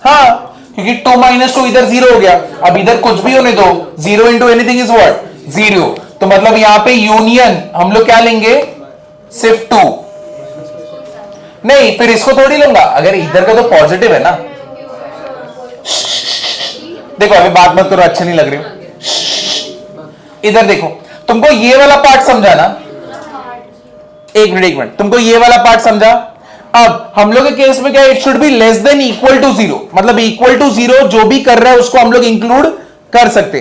हाँ, क्योंकि 2 - 2 इधर 0 हो गया। अब इधर कुछ भी होने दो, 0 into anything is what? 0। तो मतलब यहां पे यूनियन हम लोग क्या लेंगे? सिर्फ 2। नहीं, फिर इसको थोड़ी लूंगा, अगर इधर का तो पॉजिटिव है ना। देखो अभी बात मत करो, अच्छे नहीं लग रही हो। इधर देखो, तुमको ये वाला पार्ट समझा ना? एक मिनट, तुमको ये वाला पार्ट समझा? अब हम लोग के केस में क्या, it should be less than equal to 0, मतलब इक्वल टू 0 जो भी कर रहा है उसको हम लोग इंक्लूड कर सकते।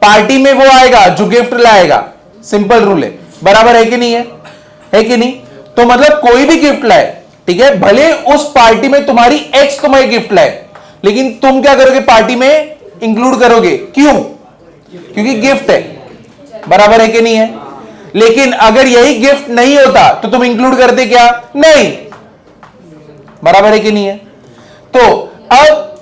पार्टी में वो आएगा जो गिफ्ट लाएगा, सिंपल रूल है, बराबर है कि नहीं है? है कि नहीं? तो मतलब कोई भी गिफ्ट लाए, ठीक है, भले उस पार्टी में तुम्हारी एक्स तुम्हारी गिफ्ट लाए, लेकिन तुम क्या करोगे? पार्टी में इंक्लूड करोगे। क्यों? क्योंकि गिफ्ट है, बराबर है कि नहीं है? लेकिन अगर यही गिफ्ट नहीं होता तो तुम इंक्लूड करते क्या? नहीं, बराबर है कि नहीं है? तो अब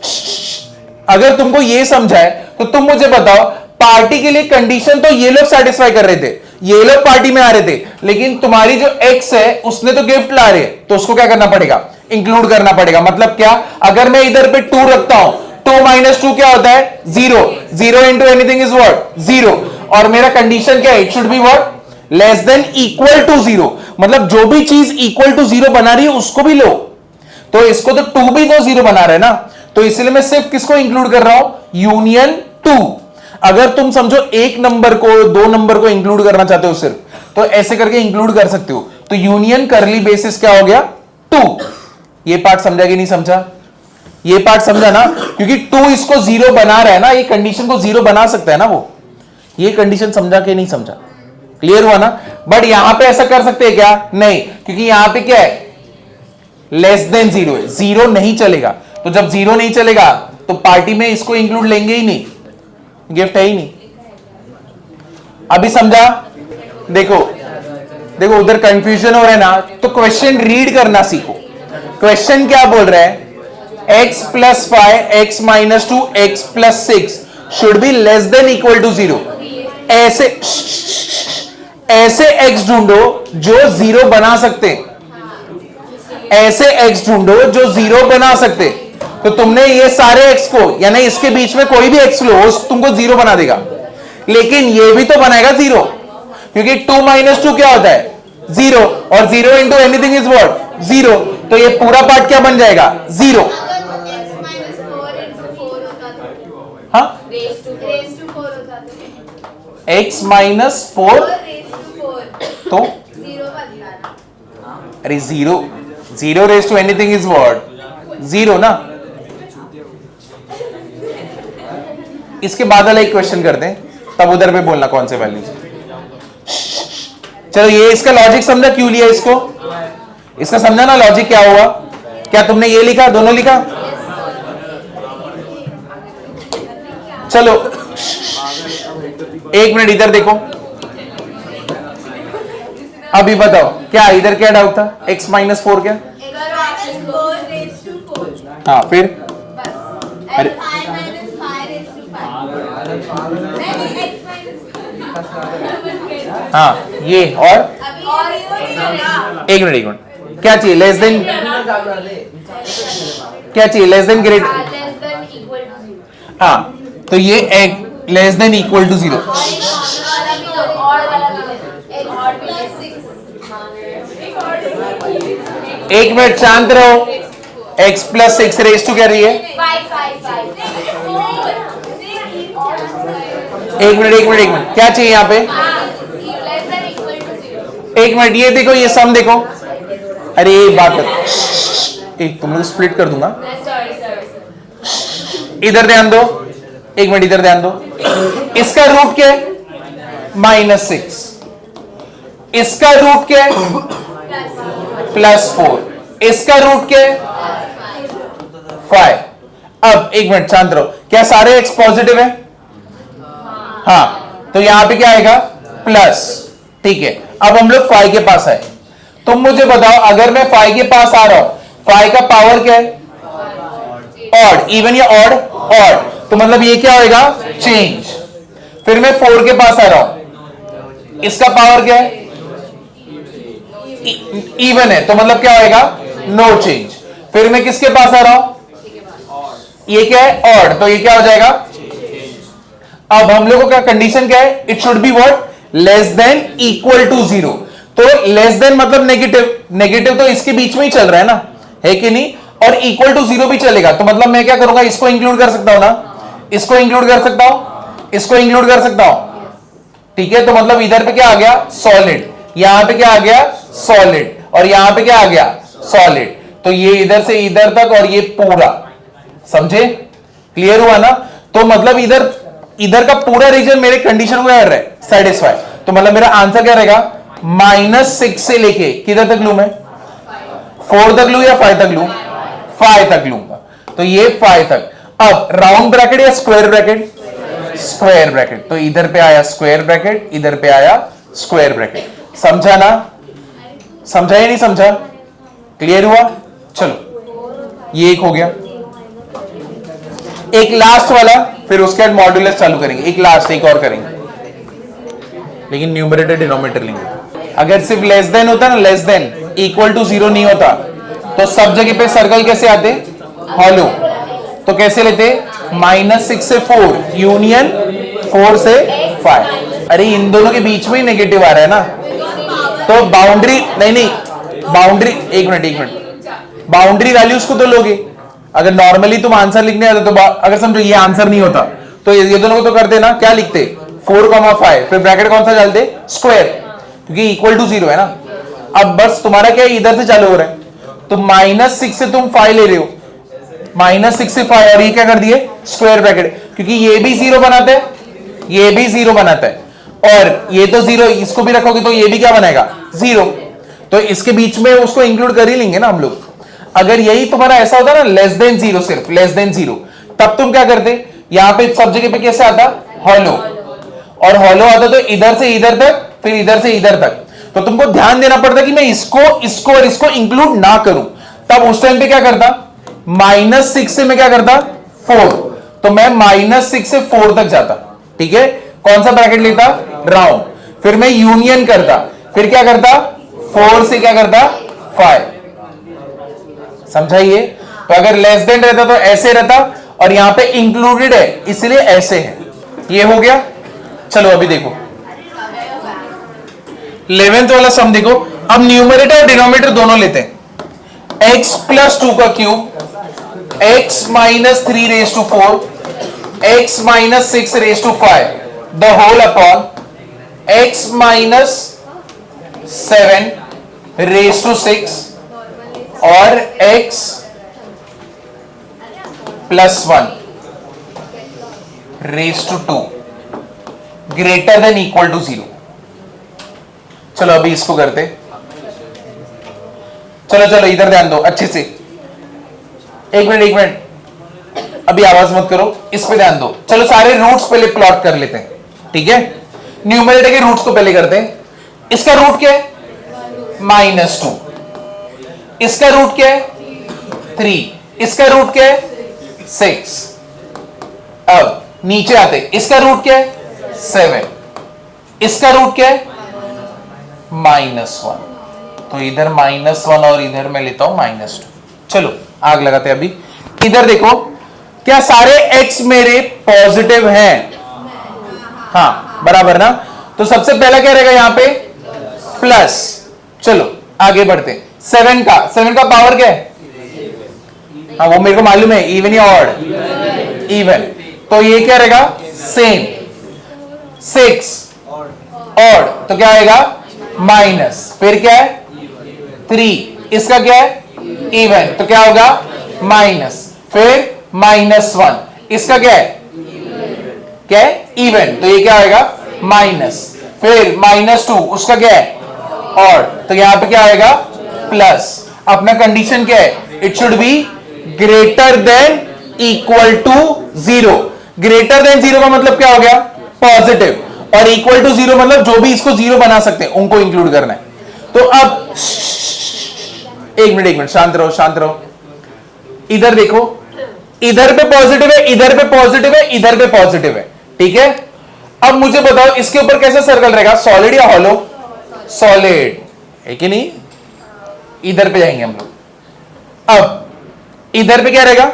अगर तुमको यह समझा है तो तुम मुझे बताओ, पार्टी के लिए कंडीशन तो ये लोग सेटिस्फाई कर रहे थे, ये लोग पार्टी में आ रहे थे, लेकिन तुम्हारी जो एक्स है उसने तो गिफ्ट ला रहे, तो उसको क्या करना पड़ेगा? इंक्लूड करना पड़ेगा। मतलब क्या? अगर मैं इधर पे 2 रखता हूं, 2 - 2 क्या होता है? 0। 0 into anything is what? 0। और मेरा कंडीशन क्या है? It should be what? Less than equal to 0, मतलब जो भी चीज इक्वल टू 0 बना रही है उसको भी लो। तो इसको तो 2 भी तो 0 बना रहे ना, तो इसलिए मैं सिर्फ किसको इंक्लूड कर रहा हूं? यूनियन 2। अगर तुम समझो एक नंबर को, 2 नंबर को इंक्लूड करना चाहते हो सिर्फ, तो ऐसे करके इंक्लूड कर सकते हो। तो यूनियन करली बेसिस क्या हो गया? 2। ये पार्ट समझा कि नहीं समझा? ये पार्ट समझा ना? क्योंकि 2 इसको 0 बना रहा है ना, ये कंडीशन को 0 बना सकता है ना वो। ये कंडीशन समझा कि नहीं समझा? क्लियर हुआ ना? बट यहां पे ऐसा कर सकते हैं क्या? नहीं, क्योंकि यहां पे क्या है? लेस देन 0 है, 0 नहीं चलेगा। तो जब 0 नहीं चलेगा तो पार्टी में इसको इंक्लूड लेंगे ही नहीं, गिफ्ट है ही नहीं। अभी समझा? देखो देखो, उधर कंफ्यूजन हो रहा है ना, तो क्वेश्चन रीड करना सीखो। क्वेश्चन क्या बोल रहा है? x + 5 x - 2 x + 6 should be less than equal to 0। ऐसे x ढूंढो जो 0 बना सकते, ऐसे x ढूंढो जो 0 बना सकते। तो तुमने ये सारे x को, यानी इसके बीच में कोई भी x लो, तुमको 0 बना देगा, लेकिन ये भी तो बनाएगा 0, क्योंकि 2 - 2 क्या होता है? 0, और 0 into anything is what? 0। तो ये पूरा पार्ट क्या बन जाएगा? 0। हाँ, x - 4 तो अरे 0 raised to anything is what? 0 ना। इसके बाद वाला एक क्वेश्चन करते हैं, तब उधर पे बोलना कौन से वैल्यूज। चलो, ये इसका लॉजिक समझा क्यों लिया इसको? इसका समझा ना लॉजिक क्या हुआ? क्या तुमने ये लिखा, दोनों लिखा? चलो एक मिनट इधर देखो, अभी बताओ क्या इधर क्या डाउट था? x माइनस 4 क्या? हाँ फिर अरे हाँ ये और एक मिनट क्या चाहिए? लेस देन क्या चाहिए? लेस देन ग्रेट, हाँ तो ये एक लेस देन इक्वल टू 0। एक मिनट शांत रहो, x प्लस 6 रेस टू क्या रही है? एक मिनट क्या चाहिए यहाँ पे? एक मिनट ये देखो, ये सम देखो, अरे एक बात कर, एक तुम लोग स्प्लिट कर दूंगा, इधर ध्यान दो, एक मिनट इधर ध्यान दो। इसका रूट क्या है? -6। इसका रूट क्या है? +4। इसका रूट क्या है? 5। अब एक मिनट शांत रहो, क्या सारे x पॉजिटिव है? हाँ तो यहां पे क्या आएगा? प्लस, ठीक है। अब हम लोग 5 के पास आए, तुम मुझे बताओ अगर मैं 5 के पास आ रहा हूं, 5 का पावर क्या है? ऑड, इवन या ऑड? ऑड, तो मतलब ये क्या होगा? चेंज। फिर मैं 4 के पास आ रहा हूं, इसका पावर क्या है? इवन है, तो मतलब क्या होगा? No change. फिर मैं किसके पास आ रहा हूं? ये क्या है? ऑड, तो ये क्या हो जाएगा? अब हम लोगों का कंडीशन क्या है? It should be what? Less than equal to 0। तो लेस देन मतलब नेगेटिव, नेगेटिव तो इसके बीच में ही चल रहा है ना, है कि नहीं? और इक्वल टू 0 भी चलेगा, तो मतलब मैं क्या करूंगा? इसको इंक्लूड कर सकता हूं ना, इसको इंक्लूड कर सकता हूं, इसको इंक्लूड कर सकता हूं, ठीक है। तो मतलब इधर पे क्या आ गया? सॉलिड। यहां पे क्या आ गया? सॉलिड। और यहां पे क्या आ गया? सॉलिड। तो ये इधर से इधर तक और ये पूरा, समझे? क्लियर हुआ ना? तो मतलब इधर इधर का पूरा रीजन मेरे कंडीशन को क्या कर रहा है? सेटिस्फाई। तो मतलब मेरा आंसर क्या रहेगा? -6 से लेके किधर तक लू मैं? 4 तक लू या 5 तक लू? 5 तक लूंगा, तो ये 5 तक। अब राउंड ब्रैकेट या स्क्वायर ब्रैकेट? Square bracket. तो इधर पे आया स्क्वायर ब्रैकेट, इधर पे आया स्क्वायर ब्रैकेट। समझा ना? समझा या नहीं समझा? क्लियर हुआ? चलो ये एक हो गया, एक लास्ट वाला, फिर उसके बाद मॉड्यूलस चालू करेंगे। एक लास्ट, एक और करेंगे, लेकिन न्यूमरेटर डिनोमिनेटर लेंगे। अगर सिर्फ लेस देन होता ना, लेस देन इक्वल टू 0 नहीं होता, तो सब जगह पे सर्कल कैसे आते? हॉलो। तो कैसे लेते? -6 से 4 यूनियन 4 से 5। अरे इन दोनों के बीच में ही नेगेटिव आ रहा है ना, तो बाउंड्री नहीं, बाउंड्री, एक मिनट, बाउंड्री वैल्यूज को तो लोगे। अगर नॉर्मली तुम आंसर लिखने आते तो अगर समझो ये आंसर नहीं होता तो ये दोनों को तो करते ना, क्या लिखते? 4,5, फिर ब्रैकेट कौन सा डालते? स्क्वायर, क्योंकि इक्वल टू 0 है ना। अब बस तुम्हारा क्या है? इधर से चालू हो रहा है, तो -6 से तुम 5 ले रहे हो, -6 से 5, और ये क्या कर दिए? स्क्वायर ब्रैकेट, क्योंकि ये भी 0 बनाता है, ये भी 0 बनाता है, और ये तो 0, इसको भी रखोगे तो ये भी क्या बनाएगा? 0। तो इसके बीच में उसको इंक्लूड कर ही लेंगे ना हम लोग। अगर यही तुम्हारा ऐसा होता ना, लेस देन 0, सिर्फ लेस देन 0, तब तुम क्या करते? यहां पे सब जगह पे कैसे आता? हॉलो। और हॉलो आता तो इधर से इधर तक, फिर इधर से इधर तक, तो तुमको ध्यान देना पड़ता कि मैं इसको और इसको इंक्लूड ना करूं। तब उस टाइम पे क्या करता? -6 से मैं क्या करता? 4, तो मैं -6 से 4 तक जाता, ठीक है। कौन सा ब्रैकेट लेता? राउंड। फिर मैं यूनियन करता, फिर क्या करता? 4 से क्या करता? 5। समझाइए? तो अगर लेस देन रहता तो ऐसे रहता, और यहां पे इंक्लूडेड है इसलिए ऐसे है। ये हो गया। चलो अभी देखो 11th वाला सम देखो। अब न्यूमरेटर और डिनोमिनेटर दोनों लेते हैं। x + 2 का cube, x - 3 raise to 4, x - 6 raise to 5 the whole upon x - 7 raise to 6 और x + 1 raise to 2 greater than equal to 0। चलो अभी इसको करते, चलो इधर ध्यान दो अच्छे से। एक मिनट, अभी आवाज मत करो, इस पे ध्यान दो। चलो सारे रूट्स पहले प्लॉट कर लेते हैं, ठीक है। न्यूमरेटर के रूट्स को पहले करते हैं। इसका रूट क्या है? -2। इसका रूट क्या है? 3। इसका रूट क्या है? 6। अब नीचे आते, इसका रूट क्या है? 7। इसका रूट क्या है? -1। तो इधर -1 और इधर मैं लेता हूं -2। चलो आग लगाते हैं। अभी इधर देखो, क्या सारे x मेरे पॉजिटिव हैं? हाँ बराबर ना। तो सबसे पहला क्या रहेगा यहां पे? प्लस। चलो आगे बढ़ते। 7 का पावर क्या है? हाँ वो मेरे को मालूम है, इवन या ऑड? इवन। तो ये क्या रहेगा? सेम। 6 ऑड, तो क्या आएगा? माइनस। फिर क्या है? 3। इसका क्या है? इवन, तो क्या होगा? माइनस। फिर -1। इसका क्या है? क्या है? इवन, तो ये क्या आएगा? माइनस। फिर -2, उसका क्या है? ऑड, तो यहां पे क्या आएगा? प्लस। अपना कंडीशन क्या है? It should be greater than equal to 0। Greater than 0 का मतलब क्या हो गया? पॉजिटिव। और इक्वल टू 0 मतलब जो भी इसको 0 बना सकते हैं उनको इंक्लूड करना है। तो अब एक मिनट शांत रहो, शांत रहो। इधर देखो, इधर पे पॉजिटिव है, इधर पे पॉजिटिव है, इधर पे पॉजिटिव है, ठीक है। अब मुझे बताओ इसके ऊपर कैसे सर्कल रहेगा? सॉलिड या हॉलो? सॉलिड है कि नहीं? इधर पे जाएंगे हम लोग। अब इधर पे क्या रहेगा?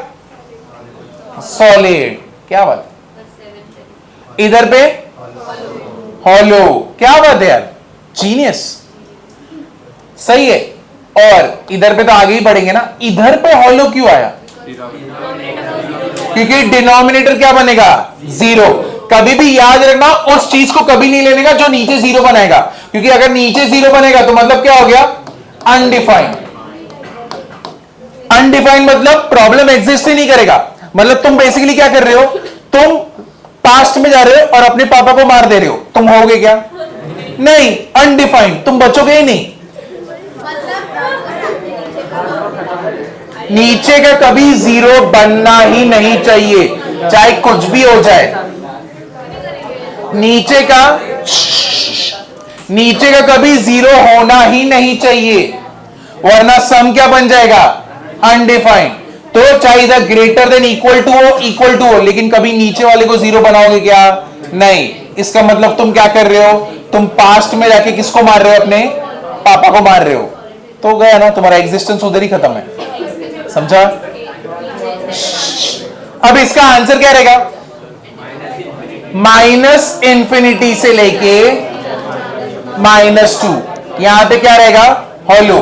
सॉलिड। क्या बात? इधर पे हॉलो। क्या बात है यार, जीनियस, सही है। और इधर पे तो आगे ही बढ़ेंगे ना। इधर पे हॉलो क्यों आया? क्योंकि डिनोमिनेटर क्या बनेगा? 0। कभी भी याद रखना, उस चीज को कभी नहीं लेने का जो नीचे 0 बनाएगा, क्योंकि अगर नीचे 0 बनेगा तो मतलब क्या हो गया? अनडिफाइंड। अनडिफाइंड मतलब प्रॉब्लम एग्जिस्ट ही नहीं करेगा। मतलब तुम बेसिकली क्या कर रहे हो? तुम पास्ट में जा रहे हो और अपने पापा को मार दे रहे हो। तुम होगे क्या? नहीं, अनडिफाइंड, तुम बचोगे ही नहीं। नीचे का कभी 0 बनना ही नहीं चाहिए, चाहे कुछ भी हो जाए। नीचे का कभी 0 होना ही नहीं चाहिए, वरना सम क्या बन जाएगा? अनडिफाइंड। तो चाहे इधर ग्रेटर देन इक्वल टू हो, लेकिन कभी नीचे वाले को 0 बनाओगे क्या? नहीं। इसका मतलब तुम क्या कर रहे हो? तुम पास्ट में जाके किसको मार रहे हो? अपने पापा को मार रहे हो। तो गया ना, तुम्हारा एग्जिस्टेंस उधर ही खत्म है। समझा? अब इसका आंसर क्या रहेगा? -∞ से लेके -2। यहां पे क्या रहेगा? हॉलो।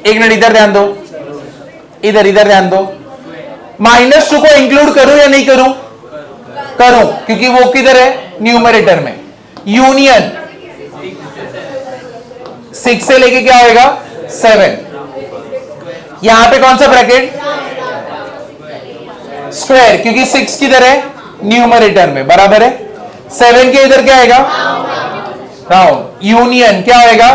एक मिनट इधर ध्यान दो, इधर ध्यान दो। -2 को इंक्लूड करूं या नहीं करूं? करूं, क्योंकि वो किधर है? न्यूमरेटर में। यूनियन 6 से लेके क्या होएगा? 7। यहां पे कौन सा ब्रैकेट? स्क्वायर, क्योंकि 6 किधर है? न्यूमरेटर में, बराबर है। 7 के इधर क्या आएगा? राउंड। यूनियन क्या होएगा?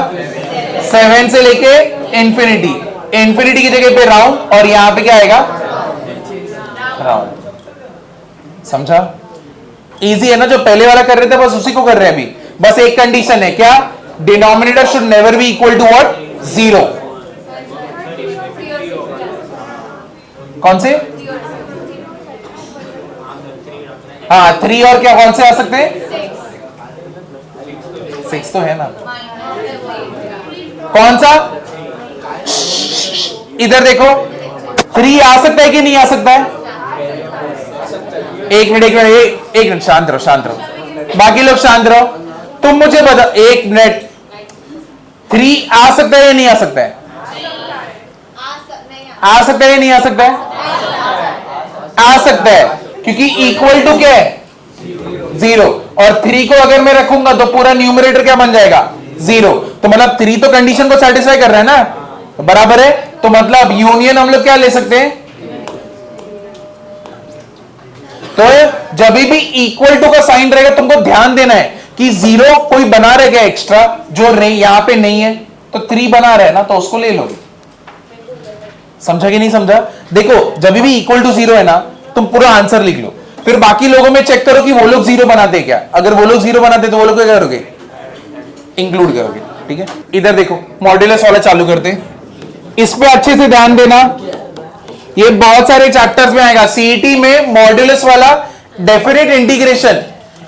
7 से लेके इंफिनिटी। इंफिनिटी की जगह पे राउंड, और यहां पे क्या आएगा? राउंड। समझा? इजी है ना? जो पहले वाला कर रहे थे बस उसी को कर रहे हैं अभी। बस एक कंडीशन है, क्या? Denominator should never be equal to what? 0। कौन से? हाँ 3 और क्या कौन से आ सकते हैं? 6 तो है ना। कौन सा? इधर देखो, 3 आ सकता है कि नहीं आ सकता है? एक मिनट शांत रहो, बाकी लोग शांत रहो। तुम मुझे बताओ, एक मिनट, 3 आ सकता है या नहीं आ सकता है? आ सकता है या नहीं आ सकता है? आ सकता है, क्योंकि इक्वल टू क्या है? 0। और 3 को अगर मैं रखूंगा तो पूरा न्यूमरेटर क्या बन जाएगा? 0। तो मतलब 3 तो कंडीशन को सेटिस्फाई कर रहा है ना, तो बराबर है। तो मतलब यूनियन हम लोग क्या ले सकते हैं? तो जब भी इक्वल टू का साइन रहेगा तुमको ध्यान देना है कि 0 कोई बना रहेगा एक्स्ट्रा जो यहां पे नहीं है, तो 3 बना रहा है ना, तो उसको ले लो। समझा कि नहीं समझा? देखो जब भी इक्वल टू 0 है ना, तुम पूरा आंसर लिख लो, फिर बाकी लोगों में चेक करो कि वो लोग 0 बनाते क्या। अगर वो लोग 0 बनाते तो वो लोग क्या करोगे? इंक्लूड करोगे। ठीक है, इधर देखो मॉड्यूलस वाला चालू करते हैं, इस पे अच्छे से ध्यान देना, ये बहुत सारे चैप्टर्स में आएगा। सीईटी में मॉड्यूलस वाला डेफिनेट इंटीग्रेशन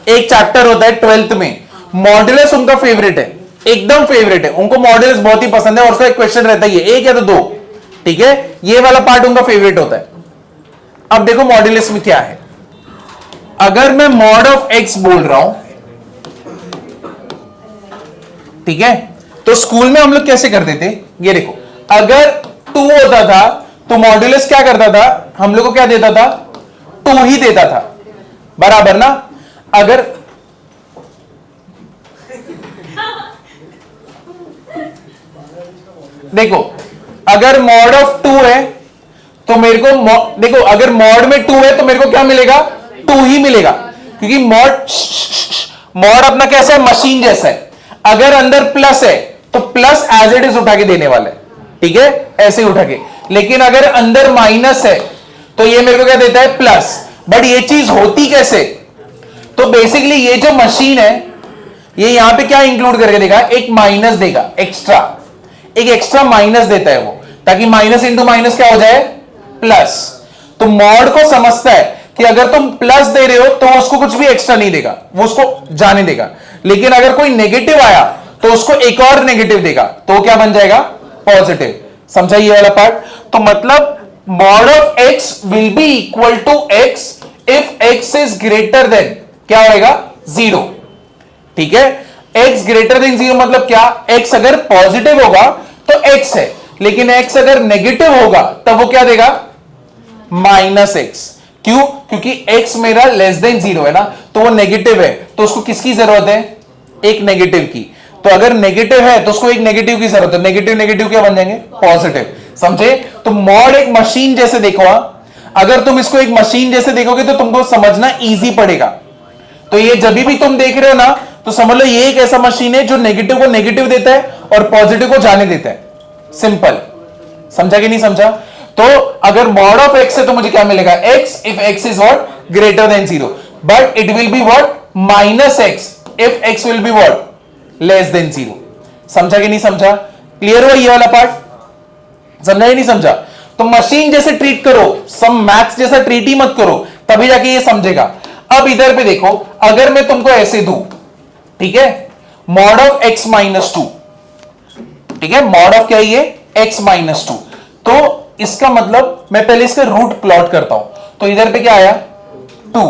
एक चैप्टर होता है 12th में। मॉड्यूलस उनका फेवरेट है, एकदम फेवरेट है, उनको मॉड्यूलस बहुत ही पसंद है और उसका एक क्वेश्चन रहता है, एक या तो दो। ठीक है, ये वाला पार्ट उनका फेवरेट होता है। अब देखो मॉड्यूलस में क्या है। अगर मैं मॉड ऑफ एक्स बोल रहा हूं, ठीक है, तो स्कूल में हम लोग कैसे करते थे, ये देखो, अगर 2 होता था तो मॉड्यूलस क्या करता था, हम लोग को क्या देता था? 2 ही देता था, बराबर ना। अगर देखो अगर मॉड ऑफ 2 है तो मेरे को देखो अगर मॉड में 2 है तो मेरे को क्या मिलेगा? 2 ही मिलेगा, क्योंकि मॉड अपना कैसा है? मशीन जैसा है। अगर अंदर प्लस है तो प्लस एज इट इज उठा के देने वाला है, ठीक है, ऐसे ही उठा के। लेकिन अगर अंदर माइनस है तो ये मेरे को क्या देता है? प्लस। बट ये चीज होती कैसे? तो बेसिकली ये जो मशीन है, ये यहां पे क्या इंक्लूड करके देगा? एक माइनस देगा, एक्स्ट्रा, एक एक्स्ट्रा माइनस देता है वो, ताकि माइनस इंटू माइनस क्या हो जाए? प्लस। तो मॉड को समझता है कि अगर तुम प्लस दे रहे हो तो उसको कुछ भी एक्स्ट्रा नहीं देगा, वो उसको जाने देगा। लेकिन अगर कोई नेगेटिव आया तो उसको एक और नेगेटिव देगा, तो क्या बन जाएगा? पॉजिटिव। समझा ये वाला पार्ट? तो मतलब mod of x will be equal to x if x is greater than क्या होएगा? 0। ठीक है, x ग्रेटर देन 0 मतलब क्या? x अगर पॉजिटिव होगा तो x है, लेकिन x अगर नेगेटिव होगा तब वो क्या देगा? -x। क्यों? क्योंकि x मेरा लेस देन 0 है ना, तो वो नेगेटिव है, तो उसको किसकी जरूरत है? एक नेगेटिव की। तो अगर नेगेटिव है तो उसको एक नेगेटिव की जरूरत है, नेगेटिव नेगेटिव क्या बन जाएंगे? पॉजिटिव। समझे? तो मॉड एक मशीन जैसे देखो, अगर तुम इसको एक मशीन जैसे देखोगे तो तुमको समझना इजी पड़ेगा। तो ये जब भी तुम देख रहे हो ना, तो समझ लो ये एक ऐसा मशीन है जो नेगेटिव को नेगेटिव देता है और पॉजिटिव को जाने देता है। सिंपल। समझा कि नहीं समझा? तो अगर मॉड ऑफ एक्स है तो मुझे क्या मिलेगा? X if x is what? Greater than 0, but it will be what? -x if x will B what? Less then 0। समझा कि नहीं समझा? क्लियर हुआ ये वाला पार्ट? समझा कि नहीं समझा? तो मशीन जैसे ट्रीट करो, सम मैथ्स जैसा ट्रीट ही मत करो, तभी जाके ये समझेगा। अब इधर पे देखो, अगर मैं तुमको ऐसे दूं, ठीक है, मॉड ऑफ x -2, ठीक है, मॉड ऑफ क्या है ये? x -2। तो इसका मतलब मैं पहले इसका रूट प्लॉट करता हूं, तो इधर पे क्या आया? 2।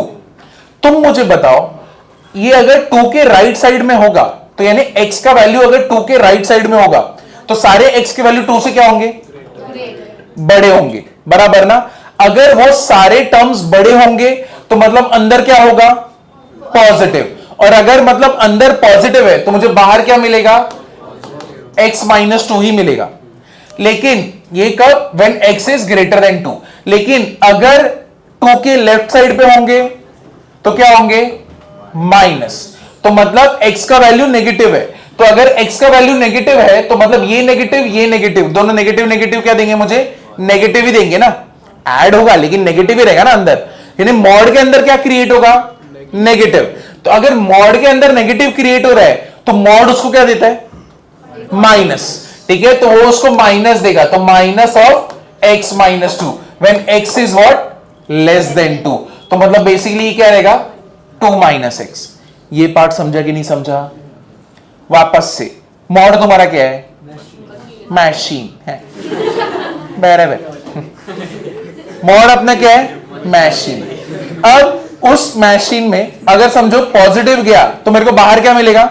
तुम मुझे बताओ, ये अगर 2 के राइट साइड में होगा, तो यानी x का वैल्यू अगर 2 के राइट साइड में होगा, तो सारे x के वैल्यू 2 से क्या होंगे? बड़े होंगे, बराबर ना। अगर वो सारे टर्म्स बड़े होंगे तो मतलब अंदर क्या होगा? पॉजिटिव। और अगर मतलब अंदर पॉजिटिव है तो मुझे बाहर क्या मिलेगा? x -2 ही मिलेगा। लेकिन ये कब? When x is greater then 2। लेकिन अगर 2 के लेफ्ट साइड पे होंगे तो क्या होंगे? माइनस। तो मतलब x का वैल्यू नेगेटिव है, तो अगर x का वैल्यू नेगेटिव है तो मतलब ये नेगेटिव, दोनों नेगेटिव नेगेटिव क्या देंगे मुझे? नेगेटिव ही देंगे ना। ऐड होगा लेकिन नेगेटिव ही रहेगा ना अंदर, यानी मॉड के अंदर क्या क्रिएट होगा? नेगेटिव। तो अगर मॉड के अंदर नेगेटिव क्रिएट हो रहा है तो मॉड उसको क्या देता है? माइनस। ठीक है, तो वो उसको माइनस देगा, तो minus of x -2 when x is what? Less then 2। तो मतलब बेसिकली क्या रहेगा? 2 - x। ये पार्ट समझा कि नहीं समझा? वापस से, मॉड तुम्हारा क्या है? मशीन है, बराबर। मॉड अपना क्या है? मशीन। अब उस मशीन में अगर समझो पॉजिटिव गया तो मेरे को बाहर क्या मिलेगा?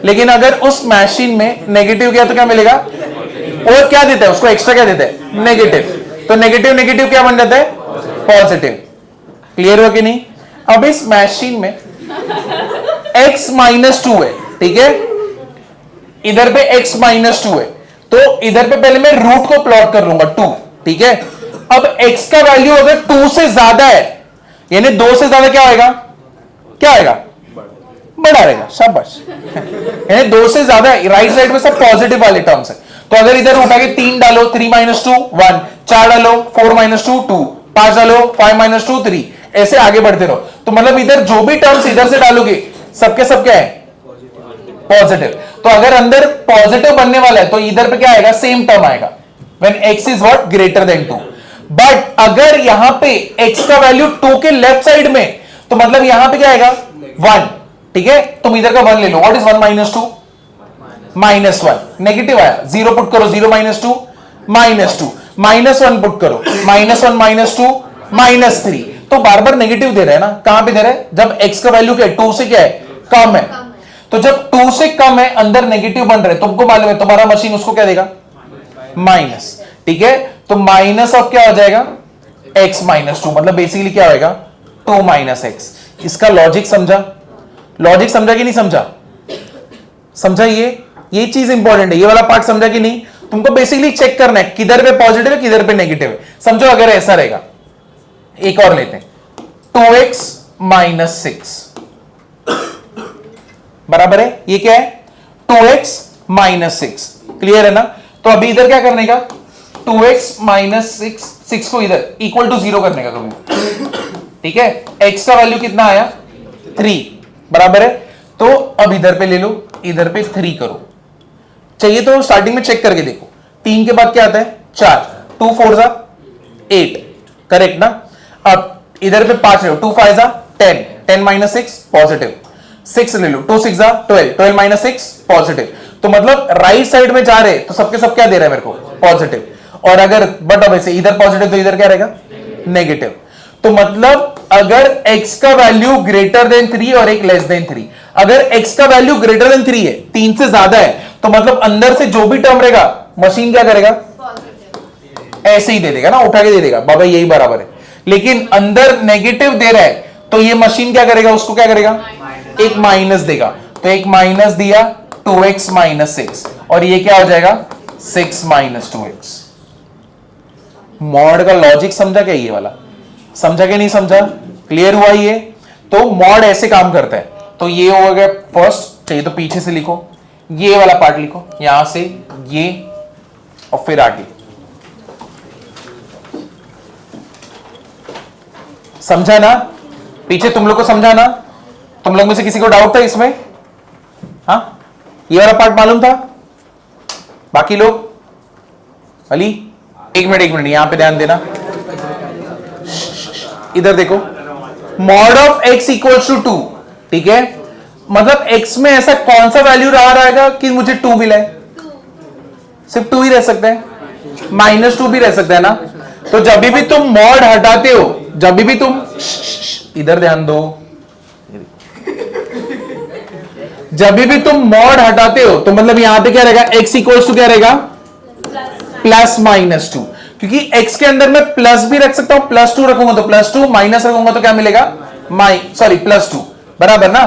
लेकिन अगर उस मशीन में नेगेटिव गया तो क्या मिलेगा? और क्या देता है उसको? एक्स्ट्रा क्या देता है? नेगेटिव। तो नेगेटिव नेगेटिव क्या बन जाता है? पॉजिटिव। क्लियर हो कि नहीं? अब इस मशीन में x -2 है, ठीक है, इधर पे x -2 है, तो इधर पे पहले मैं रूट को प्लॉट कर लूंगा 2, ठीक है। अब x का वैल्यू अगर 2 से ज्यादा है, यानी 2 से ज्यादा क्या होगा? क्या आएगा? बड़ा रहेगा, शाबाश। यानी 2 से ज्यादा, राइट साइड में सब पॉजिटिव वाले टर्म्स है, तो अगर इधर उठा के 3 डालो, 3 माइनस 2 1, 4 डालो 4 माइनस 2 2, 5 डालो 5 माइनस 2 3, ऐसे आगे बढ़ते रहो। तो मतलब इधर जो भी टर्म्स इधर से डालोगे सबके सब क्या है, पॉजिटिव। तो अगर अंदर पॉजिटिव बनने वाला है तो इधर पे क्या आएगा, सेम टर्म आएगा when x is what, greater then 2। But अगर यहां पे x का वैल्यू 2 के लेफ्ट साइड में, तो मतलब यहां पे क्या आएगा 1, ठीक है। तुम इधर का 1 ले लो, what is 1 minus 2, minus 1, negative आया, 0 पुट करो, 0 माइनस 2 माइनस 2, माइनस 1 पुट करो, माइनस 1 माइनस 2 माइनस 3। तो बार बार नेगेटिव दे रहा है ना, कहां पे दे रहा है, जब x का वैल्यू क्या है, 2 से क्या है, कम है। तो जब 2 से कम है, अंदर नेगेटिव बन रहा है, तुमको मालूम है तुम्हारा मशीन उसको क्या देगा, माइनस, ठीक है। तो माइनस ऑफ क्या हो जाएगा, x माइनस 2, मतलब बेसिकली क्या होगा, 2 माइनस एक्स। इसका लॉजिक समझा, लॉजिक समझा कि नहीं समझा, समझा। ये चीज इंपॉर्टेंट है, ये वाला पार्ट समझा कि नहीं। तुमको बेसिकली चेक करना है किधर पे पॉजिटिव है किधर पे नेगेटिव है। समझो अगर ऐसा रहेगा, एक और लेते हैं, 2x माइनस 6 बराबर है, ये क्या है, 2x माइनस 6, क्लियर है ना। तो अभी इधर क्या करने का, 2x माइनस 6 को इधर इक्वल टू 0 करने का तुम्हें, ठीक है। x का वैल्यू कितना आया, 3 बराबर है। तो अब इधर पे ले लो, इधर पे 3 करो, चाहिए तो स्टार्टिंग में चेक करके देखो, 3 के बाद क्या आता है, 4, 2 4 जा 8, करेक्ट ना। अब इधर पे 5 ले लो, 2 5 जा 10, 10 माइनस 6 पॉजिटिव, 6 ले लो, 2 6 जा 12, 12 माइनस 6 पॉजिटिव। तो मतलब राइट साइड में जा रहे तो सबके सब क्या दे रहा है मेरे को, पॉजिटिव। और अगर बट अब ऐसे इधर पॉजिटिव तो इधर क्या रहेगा, नेगेटिव। तो मतलब अगर x का वैल्यू ग्रेटर देन 3 और एक लेस देन 3, अगर x का वैल्यू ग्रेटर देन 3 है, 3 से ज्यादा है, तो मतलब अंदर से जो भी टर्म रहेगा मशीन क्या करेगा, ऐसे ही दे देगा ना, उठा के दे देगा, बाबा यही बराबर है। लेकिन अंदर नेगेटिव दे रहा है तो ये मशीन क्या करेगा, उसको क्या करेगा, एक माइनस देगा। तो एक माइनस दिया, 2x माइनस 6, और ये क्या हो जाएगा, 6 माइनस 2x। मॉड का लॉजिक समझा क्या, ये वाला समझा क्या नहीं समझा, क्लियर हुआ ये। तो मॉड ऐसे काम करता है। तो ये हो गया फर्स्ट, चाहिए तो पीछे से लिखो, ये वाला पार्ट लिखो, यहां से ये और फिर आगे, समझा ना, पीछे तुम लोग को समझा ना। तुम लोग में से किसी को डाउट था इसमें, हाँ ये वाला पार्ट मालूम था, बाकी लोग अली, एक मिनट यहां पे ध्यान देना, इधर देखो, mod of x equals to 2, ठीक है। मतलब x में ऐसा कौन सा वैल्यू रहा रहेगा कि मुझे 2 मिला है, सिर्फ 2 ही रह सकता है, माइनस 2 भी रह सकता है ना। तो जब भी तुम मॉड हटाते हो, जब भी तुम, इधर ध्यान दो, जब भी तुम मॉड हटाते हो तो मतलब यहां पे क्या रहेगा, x इक्वल्स टू क्या रहेगा, प्लस माइनस 2, क्योंकि x के अंदर मैं प्लस भी रख सकता हूं, प्लस 2 रखूंगा तो प्लस 2, माइनस रखूंगा तो क्या मिलेगा, प्लस 2, बराबर ना।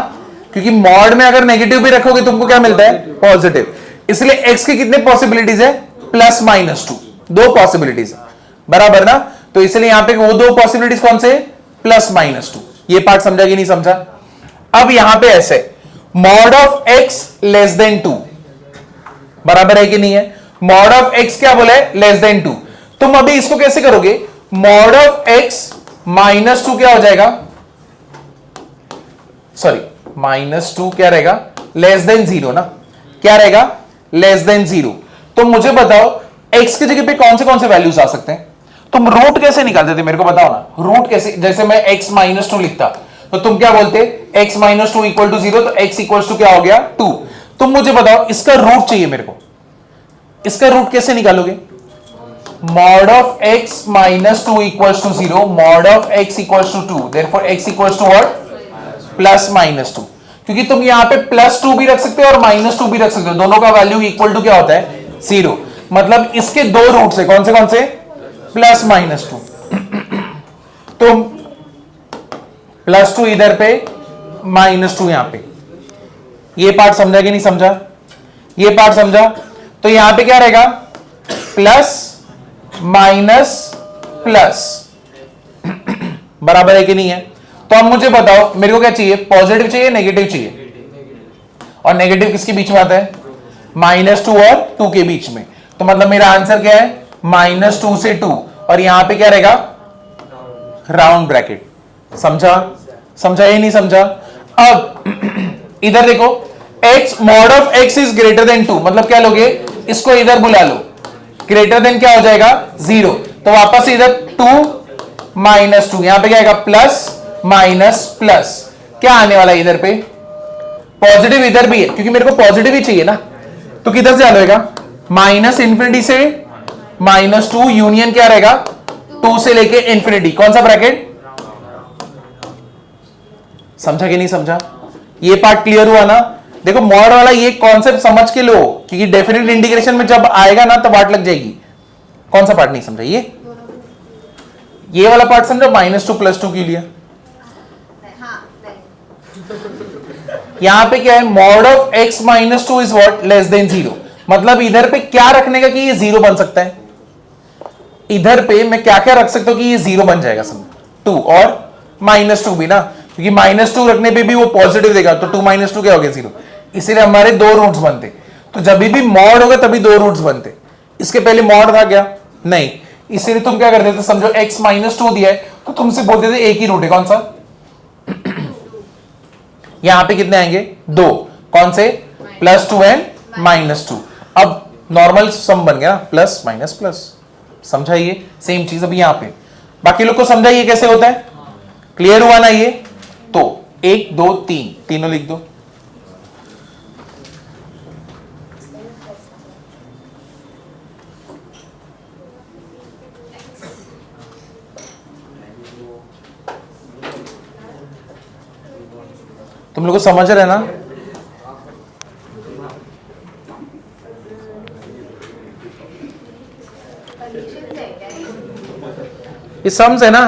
क्योंकि मॉड में अगर नेगेटिव भी रखोगे तुमको क्या मिलता है, पॉजिटिव। इसलिए x के कितने पॉसिबिलिटीज है, प्लस माइनस 2, 2 पॉसिबिलिटीज है, बराबर ना। तो इसलिए यहां पे वो 2 पॉसिबिलिटीज कौन से, प्लस माइनस 2। ये पार्ट समझा कि नहीं समझा। अब यहां पे ऐसे mod of x less then 2 बराबर है कि नहीं है, मॉड ऑफ x क्या बोला है, लेस देन 2। तुम अभी इसको कैसे करोगे, मॉड ऑफ x माइनस 2 क्या हो जाएगा, सॉरी माइनस 2 क्या रहेगा, लेस देन 0 ना, क्या रहेगा, लेस देन 0। तो मुझे बताओ x की जगह पे कौन से वैल्यूज आ सकते हैं। तुम रूट कैसे निकालते थे मेरे को बताओ ना, रूट कैसे, जैसे मैं x माइनस 2 लिखता तो तुम क्या बोलते, x माइनस 2 इक्वल टू 0, तो x इक्वल टू क्या हो गया, 2। तुम मुझे बताओ इसका रूट चाहिए मेरे को, इसका रूट कैसे निकालोगे, mod of x minus 2 equal to 0, mod of x equal to 2, therefore x equal to what, plus minus 2। क्योंकि तुम यहां पे प्लस 2 भी रख सकते हो और माइनस 2 भी रख सकते हो, दोनों का वैल्यू इक्वल टू क्या होता है, 0। मतलब इसके 2 रूट है, कौन से, प्लस माइनस 2। तो प्लस 2 इधर पे, माइनस 2 यहां पे। ये पार्ट समझा कि नहीं समझा, ये पार्ट समझा। तो यहां पे क्या रहेगा, प्लस माइनस प्लस, बराबर है कि नहीं है। तो अब मुझे बताओ मेरे को क्या चाहिए, पॉजिटिव चाहिए नेगेटिव चाहिए, और नेगेटिव किसके बीच में आता है, -2 और 2 के बीच में। तो तो मतलब मेरा आंसर क्या है, -2 से 2, और यहां पे क्या रहेगा, राउंड ब्रैकेट। समझा? समझा या नहीं समझा? अब इधर देखो, x mod of x is greater then 2, मतलब क्या लोगे, इसको इधर बुला लो, ग्रेटर देन क्या हो जाएगा, 0, तो वापस इधर 2 -2, यहां पे क्या आएगा, प्लस माइनस प्लस, क्या आने वाला है इधर पे, पॉजिटिव इधर भी है क्योंकि मेरे को पॉजिटिव ही चाहिए ना, तो किधर से होगा, माइनस इंफिनिटी से -2 यूनियन क्या रहेगा, 2 से लेके इंफिनिटी, कौन सा ब्रैकेट, समझा कि नहीं समझा? ये पार्ट क्लियर हुआ ना? देखो मॉड वाला ये कॉन्सेप्ट समझ के लो, क्योंकि डेफिनेट इंटीग्रेशन में जब आएगा ना तब वाट लग जाएगी। कौन सा पार्ट नहीं समझा? ये वाला पार्ट समझो, -2 + 2 के लिए यहां पे क्या है, mod of x -2 is what, less then 0, मतलब इधर पे क्या रखने का कि ये 0 बन सकता है, इधर पे मैं क्या क्या रख सकता हूं कि ये 0 बन जाएगा, समझ, 2 और -2 भी ना, क्योंकि -2 रखने पे भी वो पॉजिटिव देगा, तो 2 - 2 क्या हो गया, 0, इसीलिए हमारे 2 रूट्स बनते, तो जब भी मॉड होगा तभी 2 रूट्स बनते, इसके पहले मॉड था क्या, नहीं, इसीलिए तुम क्या करते थे, समझो x -2 दिया है तो तुमसे बोलते थे एक ही रूट है, कौन सा, यहां पे कितने आएंगे, 2, कौन से, +2 एंड -2, अब नॉर्मल सम बन गया, प्लस माइनस प्लस, समझाइए, सेम चीज अभी यहां पे, बाकी लोग को समझाइए कैसे होता है, क्लियर हुआ ना ये, तो 1 2 3 तीनों लिख दो, तुम लोग को समझ रहे ना, ये सम्स है ना,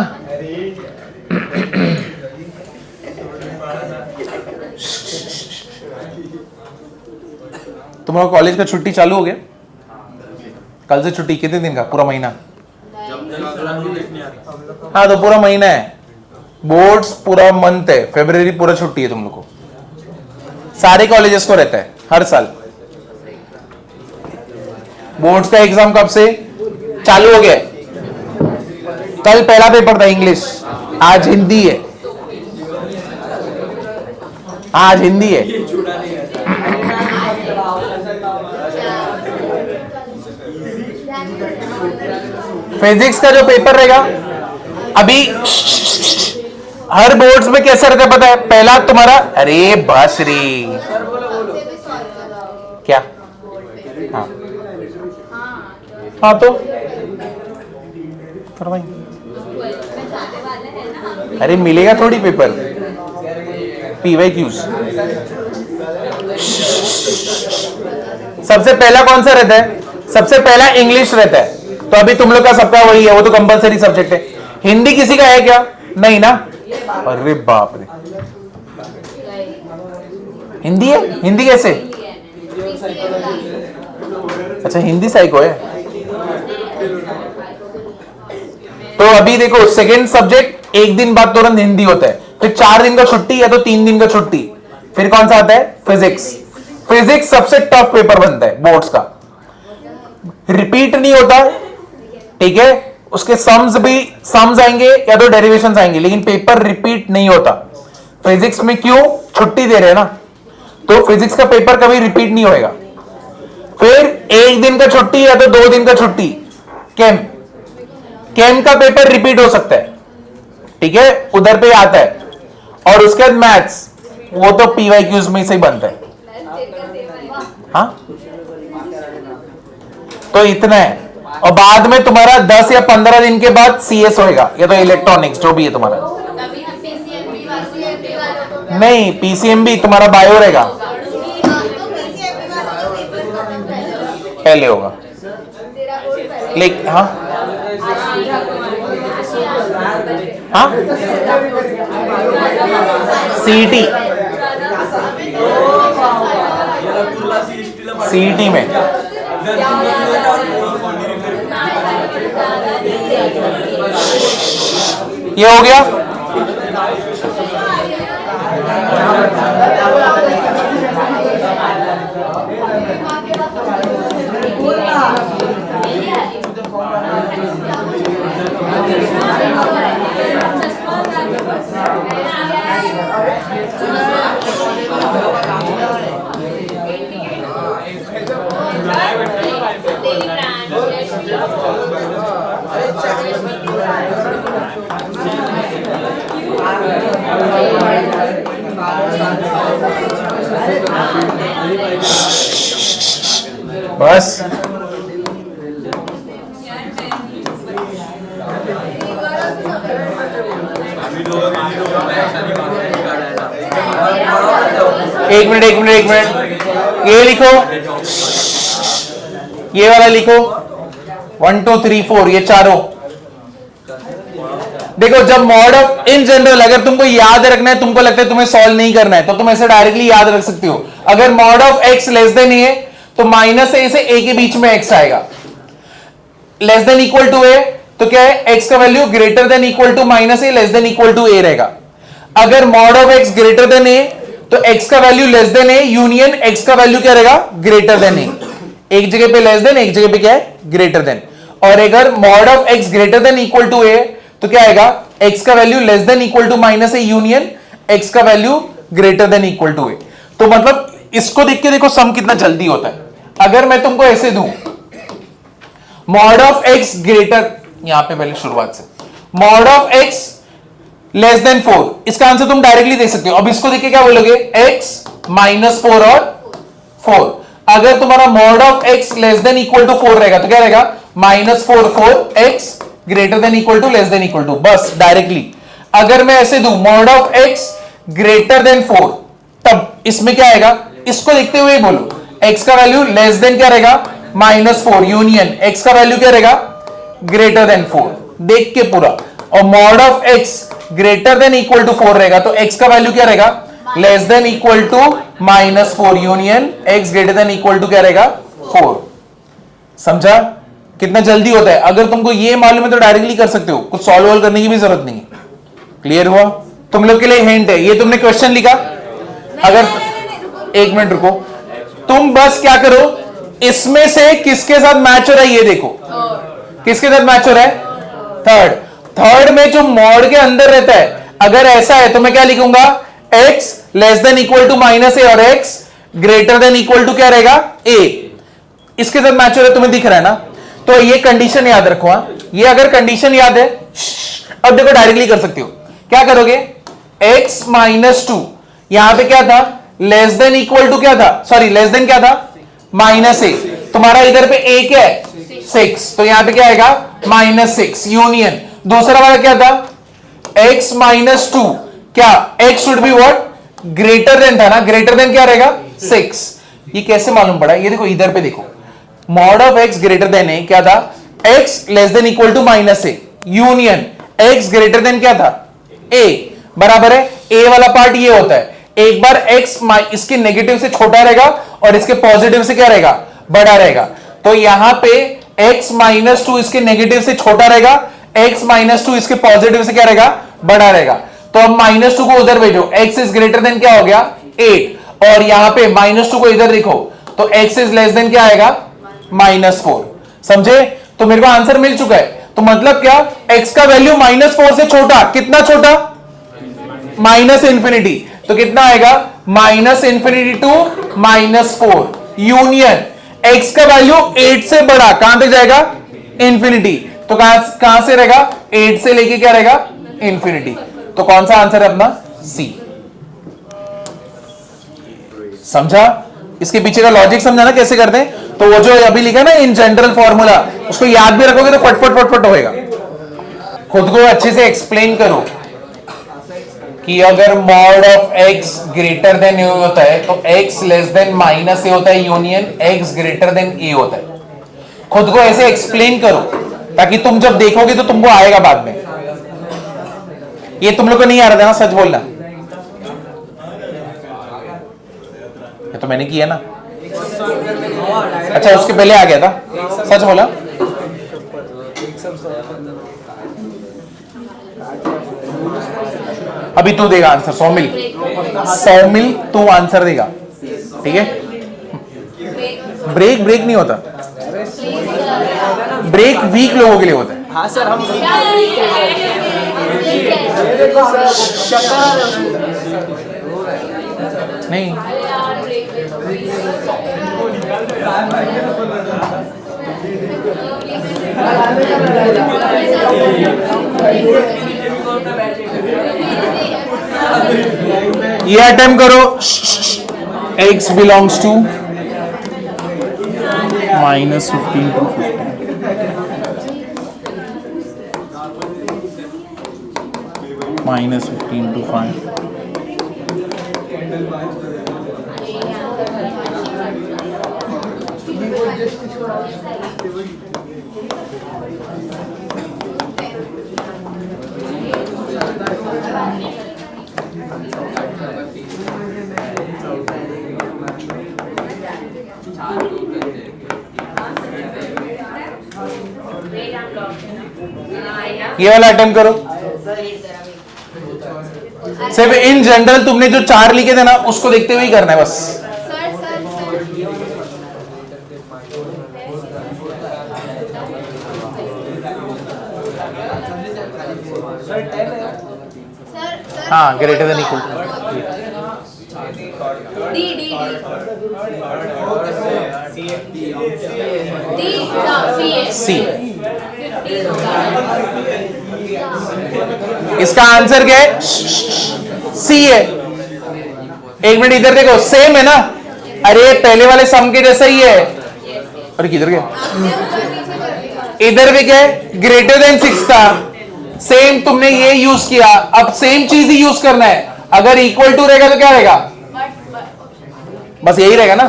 तुम्हारा कॉलेज का छुट्टी चालू हो गया, कल से छुट्टी, कितने दिन का, पूरा महीना, हाँ तो पूरा महीना है, बोर्ड्स पूरा मंथ है, फरवरी पूरा छुट्टी है तुम लोग को, सारे कॉलेजेस को रहता है हर साल, बोर्ड्स का एग्जाम कब से चालू हो गया, कल पहला पेपर था इंग्लिश, आज हिंदी है, आज हिंदी है, फिजिक्स का जो पेपर रहेगा अभी, हर बोर्ड्स में कैसा रहता है पता है, पहला तुम्हारा, अरे बस रे, क्या, हाँ हाँ तो अरे मिलेगा थोड़ी पेपर, PYQs, सबसे पहला कौन सा रहता है, सबसे पहला इंग्लिश रहता है, तो अभी तुम लोग का सबका वही है, वो तो कंपलसरी सब्जेक्ट है, हिंदी किसी का है क्या, नहीं ना, अरे बाप रे, हिंदी है, हिंदी कैसे, अच्छा हिंदी साइको है, तो अभी देखो सेकेंड सब्जेक्ट एक दिन बाद तुरंत हिंदी होता है, फिर 4 दिन का छुट्टी या तो 3 दिन का छुट्टी, फिर कौन सा आता है, फिजिक्स, फिजिक्स सबसे टफ पेपर बनता है बोर्ड्स का, रिपीट नहीं होता, ठीक है, उसके सम्स आएंगे या तो डेरिवेशंस आएंगे, लेकिन पेपर रिपीट नहीं होता, फिजिक्स में क्यों, छुट्टी दे रहे हैं ना, तो फिजिक्स का पेपर कभी रिपीट नहीं होएगा, फिर 1 दिन का छुट्टी या तो 2 दिन का छुट्टी, केम का पेपर रिपीट हो सकता है, ठीक है, उधर पे आता है, और उसके बाद मैथ्स, वो तो PYQs में से ही बनता है, हाँ तो इतना है, और बाद में तुम्हारा 10 या 15 दिन के बाद CS होएगा, या तो इलेक्ट्रॉनिक्स जो भी है तुम्हारा, नहीं PCMB तुम्हारा बायो रहेगा, पहले होगा, लेकिन हाँ हाँ CET में ये हो गया, बस एक मिनट एक मिनट एक मिनट, ये लिखो, ये वाला लिखो, 1 2 3 4, ये चारों। देखो जब मॉड ऑफ, इन जनरल अगर तुमको याद रखना है, तुमको लगता है तुम्हें सॉल्व नहीं करना है, तो तुम ऐसे डायरेक्टली याद रख सकती हो। अगर mod of x less than a है तो माइनस ए से ए के बीच में एक्स आएगा। Less than equal to a तो क्या है, एक्स का value greater than equal to minus a less than equal to a रहेगा। अगर mod of x greater than a तो एक्स का value less than a union x का value क्या रहेगा, ग्रेटर देन ए। एक जगह पे लेस देन, एक जगह पे क्या है, ग्रेटर देन। और अगर mod of x greater than equal to a तो क्या आएगा, एक्स का value less than equal to minus a union x का value greater than equal to a. तो मतलब इसको देख के देखो सम कितना जल्दी होता है। अगर मैं तुमको ऐसे दूं, मॉड ऑफ एक्स ग्रेटर, यहां पे पहले शुरुआत से, mod of x less then 4, इसका आंसर तुम डायरेक्टली दे सकते हो। अब इसको देख के क्या बोलोगे, एक्स माइनस 4 और 4। अगर तुम्हारा mod of x less than equal to 4 रहेगा तो क्या रहेगा, -4 4 x greater than equal to less than equal to, बस डायरेक्टली। अगर मैं ऐसे दूं, mod of x greater than 4, तब इसमें क्या आएगा, इसको देखते हुए बोलो, एक्स का वैल्यू लेस देन क्या रहेगा, -4 यूनियन एक्स का वैल्यू क्या रहेगा, ग्रेटर देन 4, देख के पूरा। और mod of x greater than equal to 4 रहेगा तो एक्स का वैल्यू क्या रहेगा, less than equal to -4 union x greater than equal to क्या रहेगा, 4। समझा कितना जल्दी होता है। अगर तुमको ये मालूम है तो डायरेक्टली कर सकते हो, कुछ सॉल्व करने की भी जरूरत नहीं है। क्लियर हुआ? तुम लोग के लिए हिंट है, ये तुमने क्वेश्चन लिखा, अगर एक मिनट रुको, तुम बस क्या करो, इसमें से किसके साथ मैच हो रहा है ये देखो, किसके साथ मैच हो रहा है, थर्ड। थर्ड में जो मॉड के अंदर रहता है, अगर ऐसा है तो मैं क्या लिखूंगा, x less than equal to minus a और x greater than equal to क्या रहेगा, a। इसके साथ मैच हो रहा है, तुम्हें दिख रहा है ना। तो ये कंडीशन याद रखो, ये अगर कंडीशन याद है, अब देखो डायरेक्टली कर सकते हो। क्या करोगे, x -2, यहां पे क्या था, लेस देन इक्वल टू क्या था, सॉरी लेस देन क्या था, -a। तुम्हारा इधर पे a क्या है, 6, तो यहां पे क्या आएगा, -6 यूनियन दूसरा वाला क्या था, x -2, क्या x should be what, greater then था ना, ग्रेटर देन क्या रहेगा, 6। ये कैसे मालूम पड़ा, ये देखो इधर पे देखो, mod of x greater than a क्या था, x less than equal to -a union x greater than क्या था, a, बराबर है। a वाला पार्ट ये होता है, एक बार x इसके नेगेटिव से छोटा रहेगा और इसके पॉजिटिव से क्या रहेगा, बड़ा रहेगा। तो यहां पे x -2 इसके नेगेटिव से छोटा रहेगा, x -2 इसके पॉजिटिव से क्या रहेगा, बड़ा रहेगा। तो अब -2 को उधर भेजो, x इज ग्रेटर देन क्या हो गया, 8, और यहां पे -2 को इधर लिखो तो x इज लेस देन क्या आएगा, -4। समझे? तो मेरे को आंसर मिल चुका है। तो मतलब क्या, x का वैल्यू -4 से छोटा, कितना छोटा, -∞। तो कितना आएगा, -∞ टू -4 यूनियन x का वैल्यू 8 से बड़ा, कहां तक जाएगा, इंफिनिटी। तो कहां से रहेगा, 8 से लेके क्या रहेगा, इंफिनिटी। तो कौन सा आंसर है अपना, सी। समझा? इसके पीछे का लॉजिक समझा ना कैसे करते हैं। तो वो जो अभी लिखा ना इन जनरल फॉर्मूला, उसको याद भी रखोगे तो फटफट फटफट होएगा। खुद को अच्छे से एक्सप्लेन करो कि अगर mod of x greater then a होता है तो x लेस देन -a होता है union x greater then a होता है। खुद को ऐसे एक्सप्लेन करो ताकि तुम जब देखोगे तो तुमको आएगा बाद में। ये तुम लोग को नहीं आ रहा था ना, सच बोलना। ये तो मैंने किया ना, अच्छा उसके पहले आ गया था, सच बोला। अभी तू देगा आंसर, 100 मिल तू आंसर देगा, ठीक है। ब्रेक नहीं होता, ब्रेक वीक लोगों के लिए होता है। हाँ सर, हम नहीं ये अटेम्प्ट करो, x belongs to minus 15 to 15. Minus 15 to 5. ये वाला अटेम्प्ट करो। सिर्फ इन जनरल तुमने जो 4 लिखे थे ना उसको देखते हुए ही करना है बस। हाँ, ग्रेटर देन इक्वल सी। इसका आंसर क्या है? सी है। एक मिनट इधर देखो, सेम है ना? अरे पहले वाले सम के जैसा ही है। अरे किधर गया? इधर भी क्या है? ग्रेटर देन 6 था। सेम तुमने ये यूज किया, अब सेम चीज ही यूज करना है। अगर इक्वल टू रहेगा तो क्या रहेगा? बस यही रहेगा ना।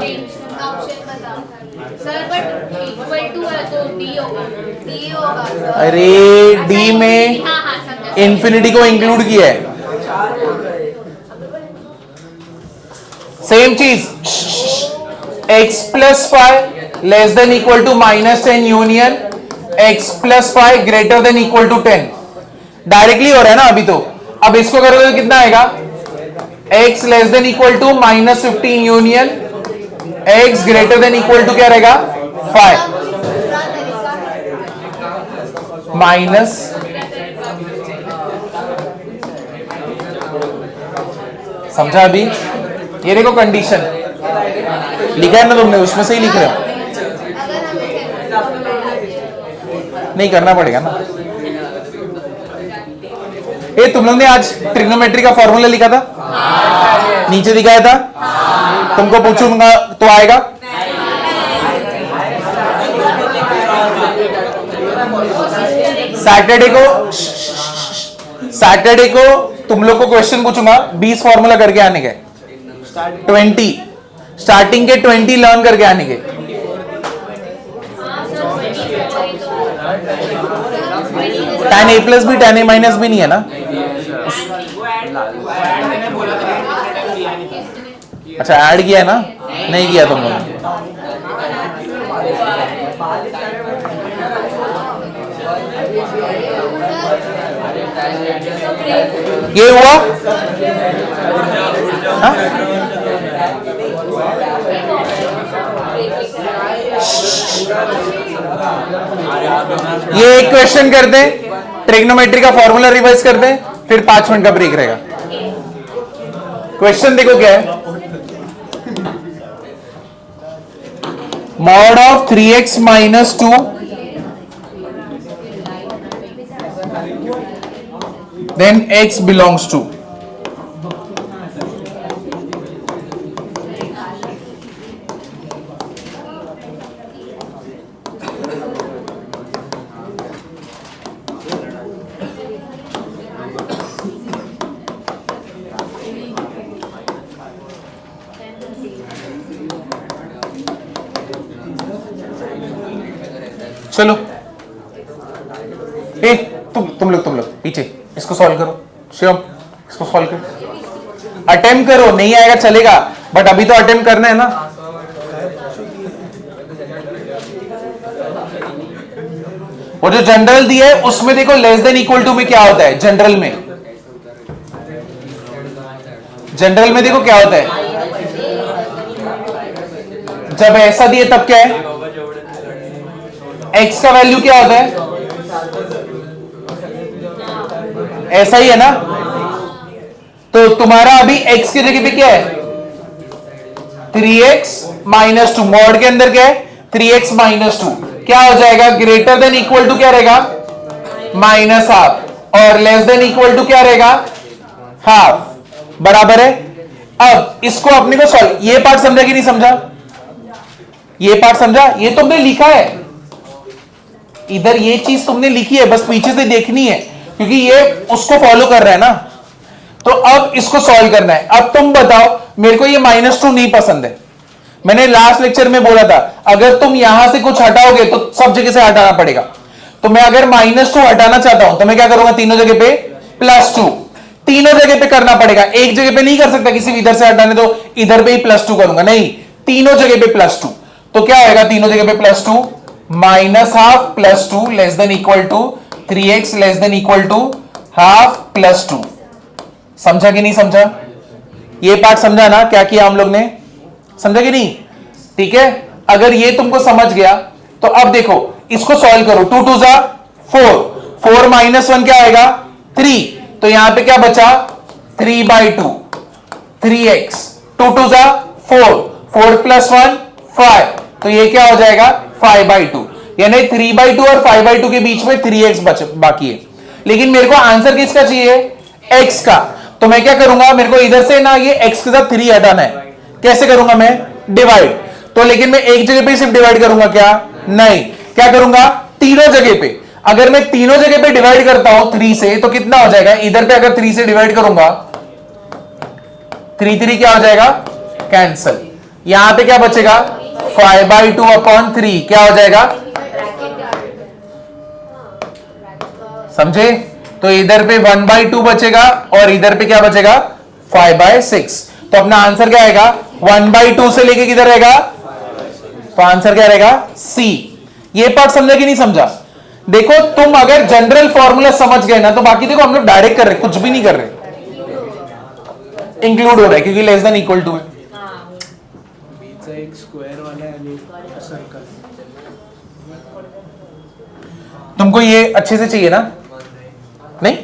अरे डी में इंफिनिटी को इंक्लूड किया है। सेम चीज, x plus 5 less than equal to -10 union x plus 5 greater than equal to 10। Directly हो रहा है ना अभी तो। अब इसको करोगे तो कितना आएगा? x less than equal to -15 union x greater than equal to क्या रहेगा? 5 माइनस समझा अभी? ये देखो कंडीशन लिखा है ना तुमने, उसमें से ही लिख रहे हो। नहीं करना पड़ेगा ना। ये तुम लोग ने आज ट्रिग्नोमेट्री का फॉर्मूला लिखा था? नीचे दिखाया था? तुमको पूछूंगा तो आएगा? सैटरडे को तुम लोग को क्वेश्चन पूछूंगा 20 फॉर्मूला करके आने के, 20 स्टार्टिंग के 20 लर्न करके आने के। tan a प्लस भी tan a माइनस भी नहीं है ना? अच्छा ऐड किया है ना? नहीं किया तुम लोगों ने। ये हुआ? हाँ? ये एक क्वेश्चन करते हैं, ट्रिग्नोमेट्री का फॉर्मूला रिवाइज करते हैं, फिर 5 मिनट का ब्रेक रहेगा। क्वेश्चन देखो क्या है? Mod of 3x minus 2 then x belongs to चलो ए तुम लोग पीछे इसको सॉल्व करो। शिवम इसको सॉल्व करो, अटेम्प्ट करो। नहीं आएगा चलेगा, बट अभी तो अटेम्प्ट करना है ना। वो जो जनरल दिया है उसमें देखो लेस देन इक्वल टू में क्या होता है? जनरल में देखो क्या होता है? जब ऐसा दिए तब क्या है? x का वैल्यू क्या होता है? ऐसा ही है ना? तो तुम्हारा अभी x की जगह पे क्या है? 3x minus 2। मॉड के अंदर क्या है? 3x माइनस 2 क्या हो जाएगा? ग्रेटर देन इक्वल टू क्या रहेगा? Minus half. और लेस देन इक्वल टू क्या रहेगा? हाफ। बराबर है। अब इसको अपने को सॉल्व, ये पार्ट समझा कि नहीं समझा? ये पार्ट समझा? ये तुमने लिखा है इधर, ये चीज तुमने लिखी है, बस पीछे से देखनी है क्योंकि ये उसको फॉलो कर रहा है ना। तो अब इसको सॉल्व करना है। अब तुम बताओ, मेरे को ये -2 नहीं पसंद है। मैंने लास्ट लेक्चर में बोला था अगर तुम यहां से कुछ हटाओगे तो सब जगह से हटाना पड़ेगा। तो मैं अगर -2 हटाना चाहता हूं तो मैं क्या करूंगा, तीनों जगह पे +2, तीनों जगह पे करना पड़ेगा। एक जगह पे नहीं कर सकता किसी इधर से हटाने, तो इधर पे ही +2 करूंगा, नहीं, तीनों जगह पे +2। तो क्या होगा तीनों जगह पे +2, -12 +2 less than equal to 3x less than equal to half +2। समझा कि नहीं समझा? ये पार्ट समझा ना, क्या किया हम लोग ने, समझा कि नहीं? ठीक है, अगर ये तुमको समझ गया तो अब देखो इसको सॉल्व करो। 2 2 जा 4, 4 -1 क्या आएगा 3, तो यहां पे क्या बचा 3/2, 3x, 2 2 जा 4, 4 + 1 5, तो ये क्या हो जाएगा 5/2, यानी 3/2 और 5/2 के बीच में 3x बाकी है। लेकिन मेरे को आंसर किसका चाहिए, x का। तो मैं क्या करूंगा, मेरे को इधर से ना ये x के साथ 3 हटाना है। कैसे करूंगा मैं, डिवाइड। तो लेकिन मैं एक जगह पे सिर्फ डिवाइड करूंगा क्या, नहीं, क्या करूंगा तीनों जगह पे। अगर मैं तीनों जगह पे डिवाइड करता हूं 3 से तो कितना हो जाएगा, इधर पे अगर 3 से डिवाइड करूंगा 3 3 क्या हो जाएगा कैंसल। यहां पे क्या बचेगा 5/2/3 क्या हो जाएगा, समझे? तो इधर पे 1/2 बचेगा और इधर पे क्या बचेगा 5/6। तो अपना आंसर क्या आएगा 1/2 से लेके किधर रहेगा, तो आंसर क्या रहेगा सी। ये पार्ट समझा कि नहीं समझा? देखो तुम अगर जनरल फॉर्मूला समझ गए ना तो बाकी देखो हम लोग डायरेक्ट कर रहे, कुछ भी नहीं कर रहे, इंक्लूड हो रहा है क्योंकि लेस देन इक्वल टू है। एक स्क्वायर वाला है सर्कल। तुमको ये अच्छे से चाहिए ना, नहीं?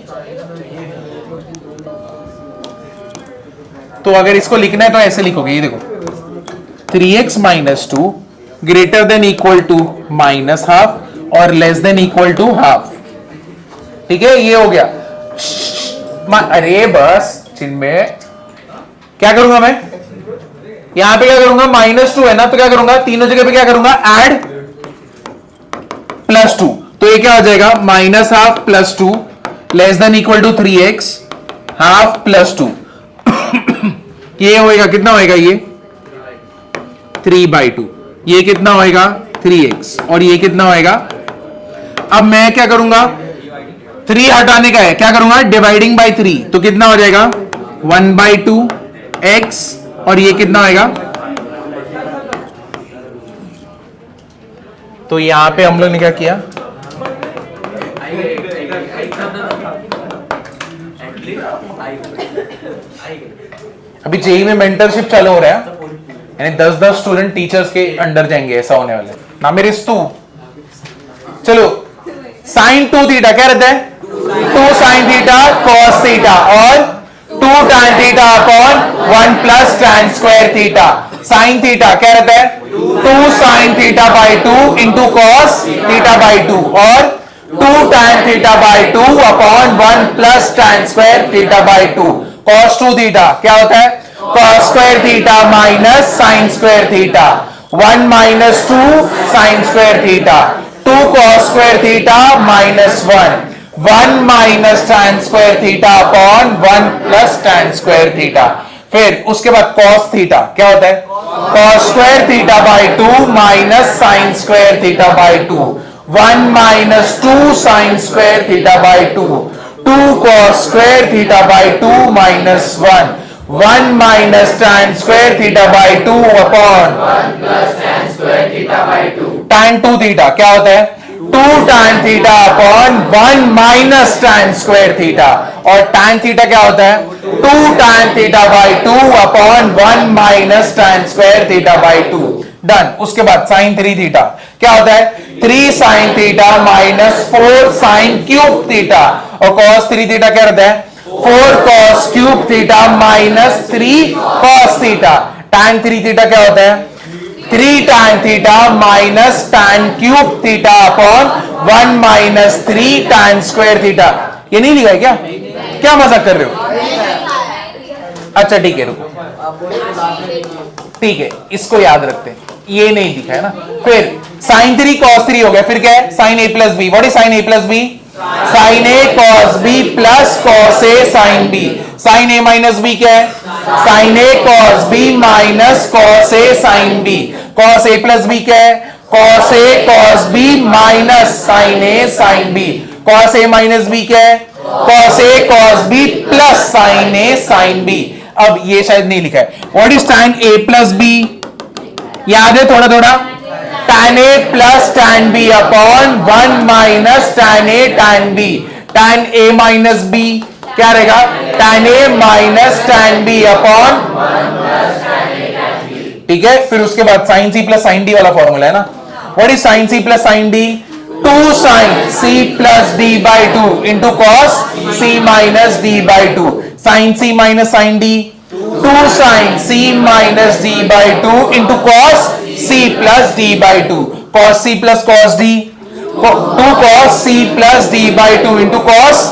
तो अगर इसको लिखना है तो ऐसे लिखोगे, ये देखो 3x - 2 greater than equal to -12 और less than equal to half. ठीक है, ये हो गया। अरे बस चिन्मय, क्या करूंगा मैं यहां पे, क्या करूंगा -2 है ना, तो क्या करूंगा तीनों जगह पे क्या करूंगा ऐड +2, तो ये क्या हो जाएगा -12 +2 less than equal to 3x half +2। ये होएगा कितना होएगा, ये 3/2, ये कितना होएगा 3x और ये कितना होएगा। अब मैं क्या करूंगा, 3 हटाने का है, क्या करूंगा डिवाइडिंग बाय 3, तो कितना हो जाएगा 1/2 x और ये कितना होएगा। तो यहां पे हम लोग ने क्या किया, अभी जेई में मेंटरशिप चालू हो रहा है, यानी 10-10 स्टूडेंट टीचर्स के अंडर जाएंगे, ऐसा होने वाला है ना मेरे तू। चलो sin 2 थीटा क्या रहता है 2 sin थीटा cos थीटा और 2 tan theta upon 1 plus tan square theta. sin theta क्या रहता है 2 sin theta by 2 into cos theta by 2 और 2 tan theta by 2 upon 1 plus tan square theta by 2। cos 2 theta क्या होता है cos square theta minus sin square theta, 1 minus 2 sin square theta, 2 cos square theta minus 1 minus tan square theta upon 1 plus tan square theta. फिर उसके बाद cos theta क्या होता है cos square theta by 2 minus sin square theta by 2, 1 minus 2 sin square theta by 2, 2 cos square theta by 2 minus 1 minus tan square theta by 2 upon 1 plus tan square theta by 2। tan 2 theta क्या होता है 2 tan theta upon 1 minus tan square theta और tan theta क्या होता है 2 tan theta by 2 upon 1 minus tan square theta by 2। Done. उसके बाद sin 3 theta क्या होता है 3 sin theta minus 4 sin cube theta और cos 3 थीटा क्या रहता है 4 cos cube theta minus 3 cos theta. tan 3 theta क्या होता है 3 tan theta minus tan cube theta upon 1 minus 3 tan square theta. ये नहीं लिखा है क्या, क्या मजाक कर रहे हो अच्छा ठीक है, रुको, ठीक है, इसको याद रखते हैं, ये नहीं दिखा है ना। फिर साइन 3 cos 3 हो गया, फिर क्या है साइन a प्लस बी। What is sine a plus बी? Sine a cos b plus cos a sine b। Sine a minus b क्या है? Sine a cos b minus cos a sine b। cos a plus b क्या है? cos a cos b minus sine a sine b। cos a minus b क्या है? cos a cos b plus sine a sine b। अब ये शायद नहीं लिखा है। What is tan a plus b? याद है थोड़ा थोड़ा? tan a plus tan b upon 1 minus tan a tan b। tan a minus b क्या रहेगा? tan a minus tan b upon, ठीक है। फिर उसके बाद sin c plus sin d वाला फॉर्मूला है ना। What is sin c plus sin d? 2 sin c plus d by 2 into cos c minus d by 2। sin c minus sin d 2 sin c minus d by 2 into cos c plus d by 2। cos c plus cos d 2 cos c plus d by 2 into cos,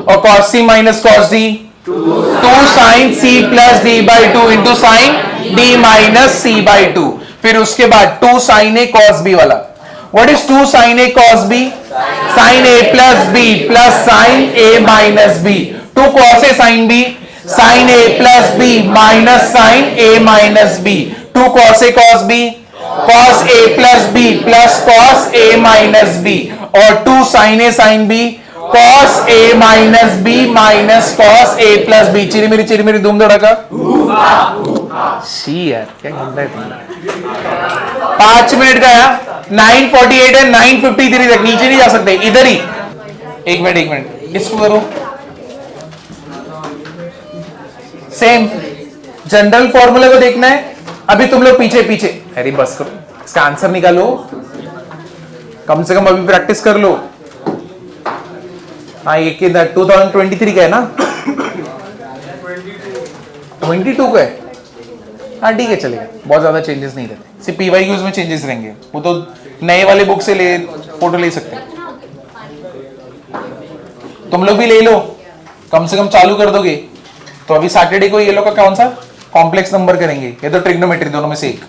और cos c minus cos d 2 sin c plus d by 2 into sine d minus c by 2। फिर उसके बाद 2 sin a cos b वाला। What is 2 sin a cos b? sin a plus b plus sin a minus b। 2 cos a sin b sin a plus b minus sin a minus b। 2 cos a cos b cos a plus b plus cos a minus b। और 2 sin a sin b cos a minus b minus cos a plus b। चिरी मेरी धूम धड़का सी यार, क्या गंदा है तुम। 5 minute का है, 9:48 है, 9:53 तक नीचे नहीं जा सकते, इधर ही। एक मिनट इसको करो। सेम जनरल फॉर्मूले को देखना है। अभी तुम लोग पीछे पीछे, अरे बस करो, इसका आंसर निकालो, कम से कम अभी प्रैक्टिस कर लो। हाँ ये 2023 का है ना? 22 का है। हाँ ठीक है चलेगा, बहुत ज्यादा चेंजेस नहीं रहते, सिर्फ पीवाईक्यूज में चेंजेस रहेंगे। वो तो नए वाले बुक से ले फोटो ले सकते हैं। तुम लोग भी ले लो, कम से कम चालू कर दोगे तो अभी सैटरडे को ये लोग का कौन सा कॉम्प्लेक्स नंबर करेंगे, ये तो ट्रिग्नोमेट्री, दोनों में से एक।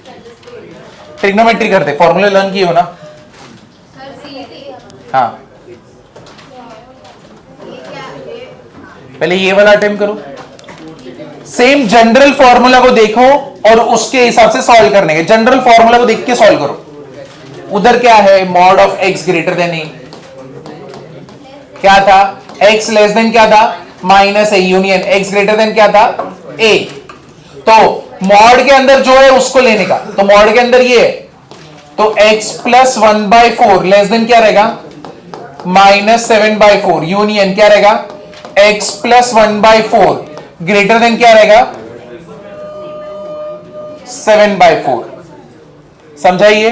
ट्रिग्नोमेट्री करते, फॉर्मूले लर्न किए हो ना? हाँ पहले ये वाला अटेम्प्ट करो। सेम जनरल फॉर्मूला को देखो और उसके हिसाब से सॉल्व करने के। जनरल फॉर्मूला को देख के सॉल्व करो। उधर क्या है? Mod of x greater then a। क्या था? x लेस देन क्या था? Minus a union x greater than क्या था? a। तो मॉड के अंदर जो है उसको लेने का, तो मॉड के अंदर ये है, तो x प्लस 1/4 लेस देन क्या रहेगा? माइनस 7/4 यूनियन क्या रहेगा? x प्लस 1/4 ग्रेटर देन क्या रहेगा? 7/4। समझाइए,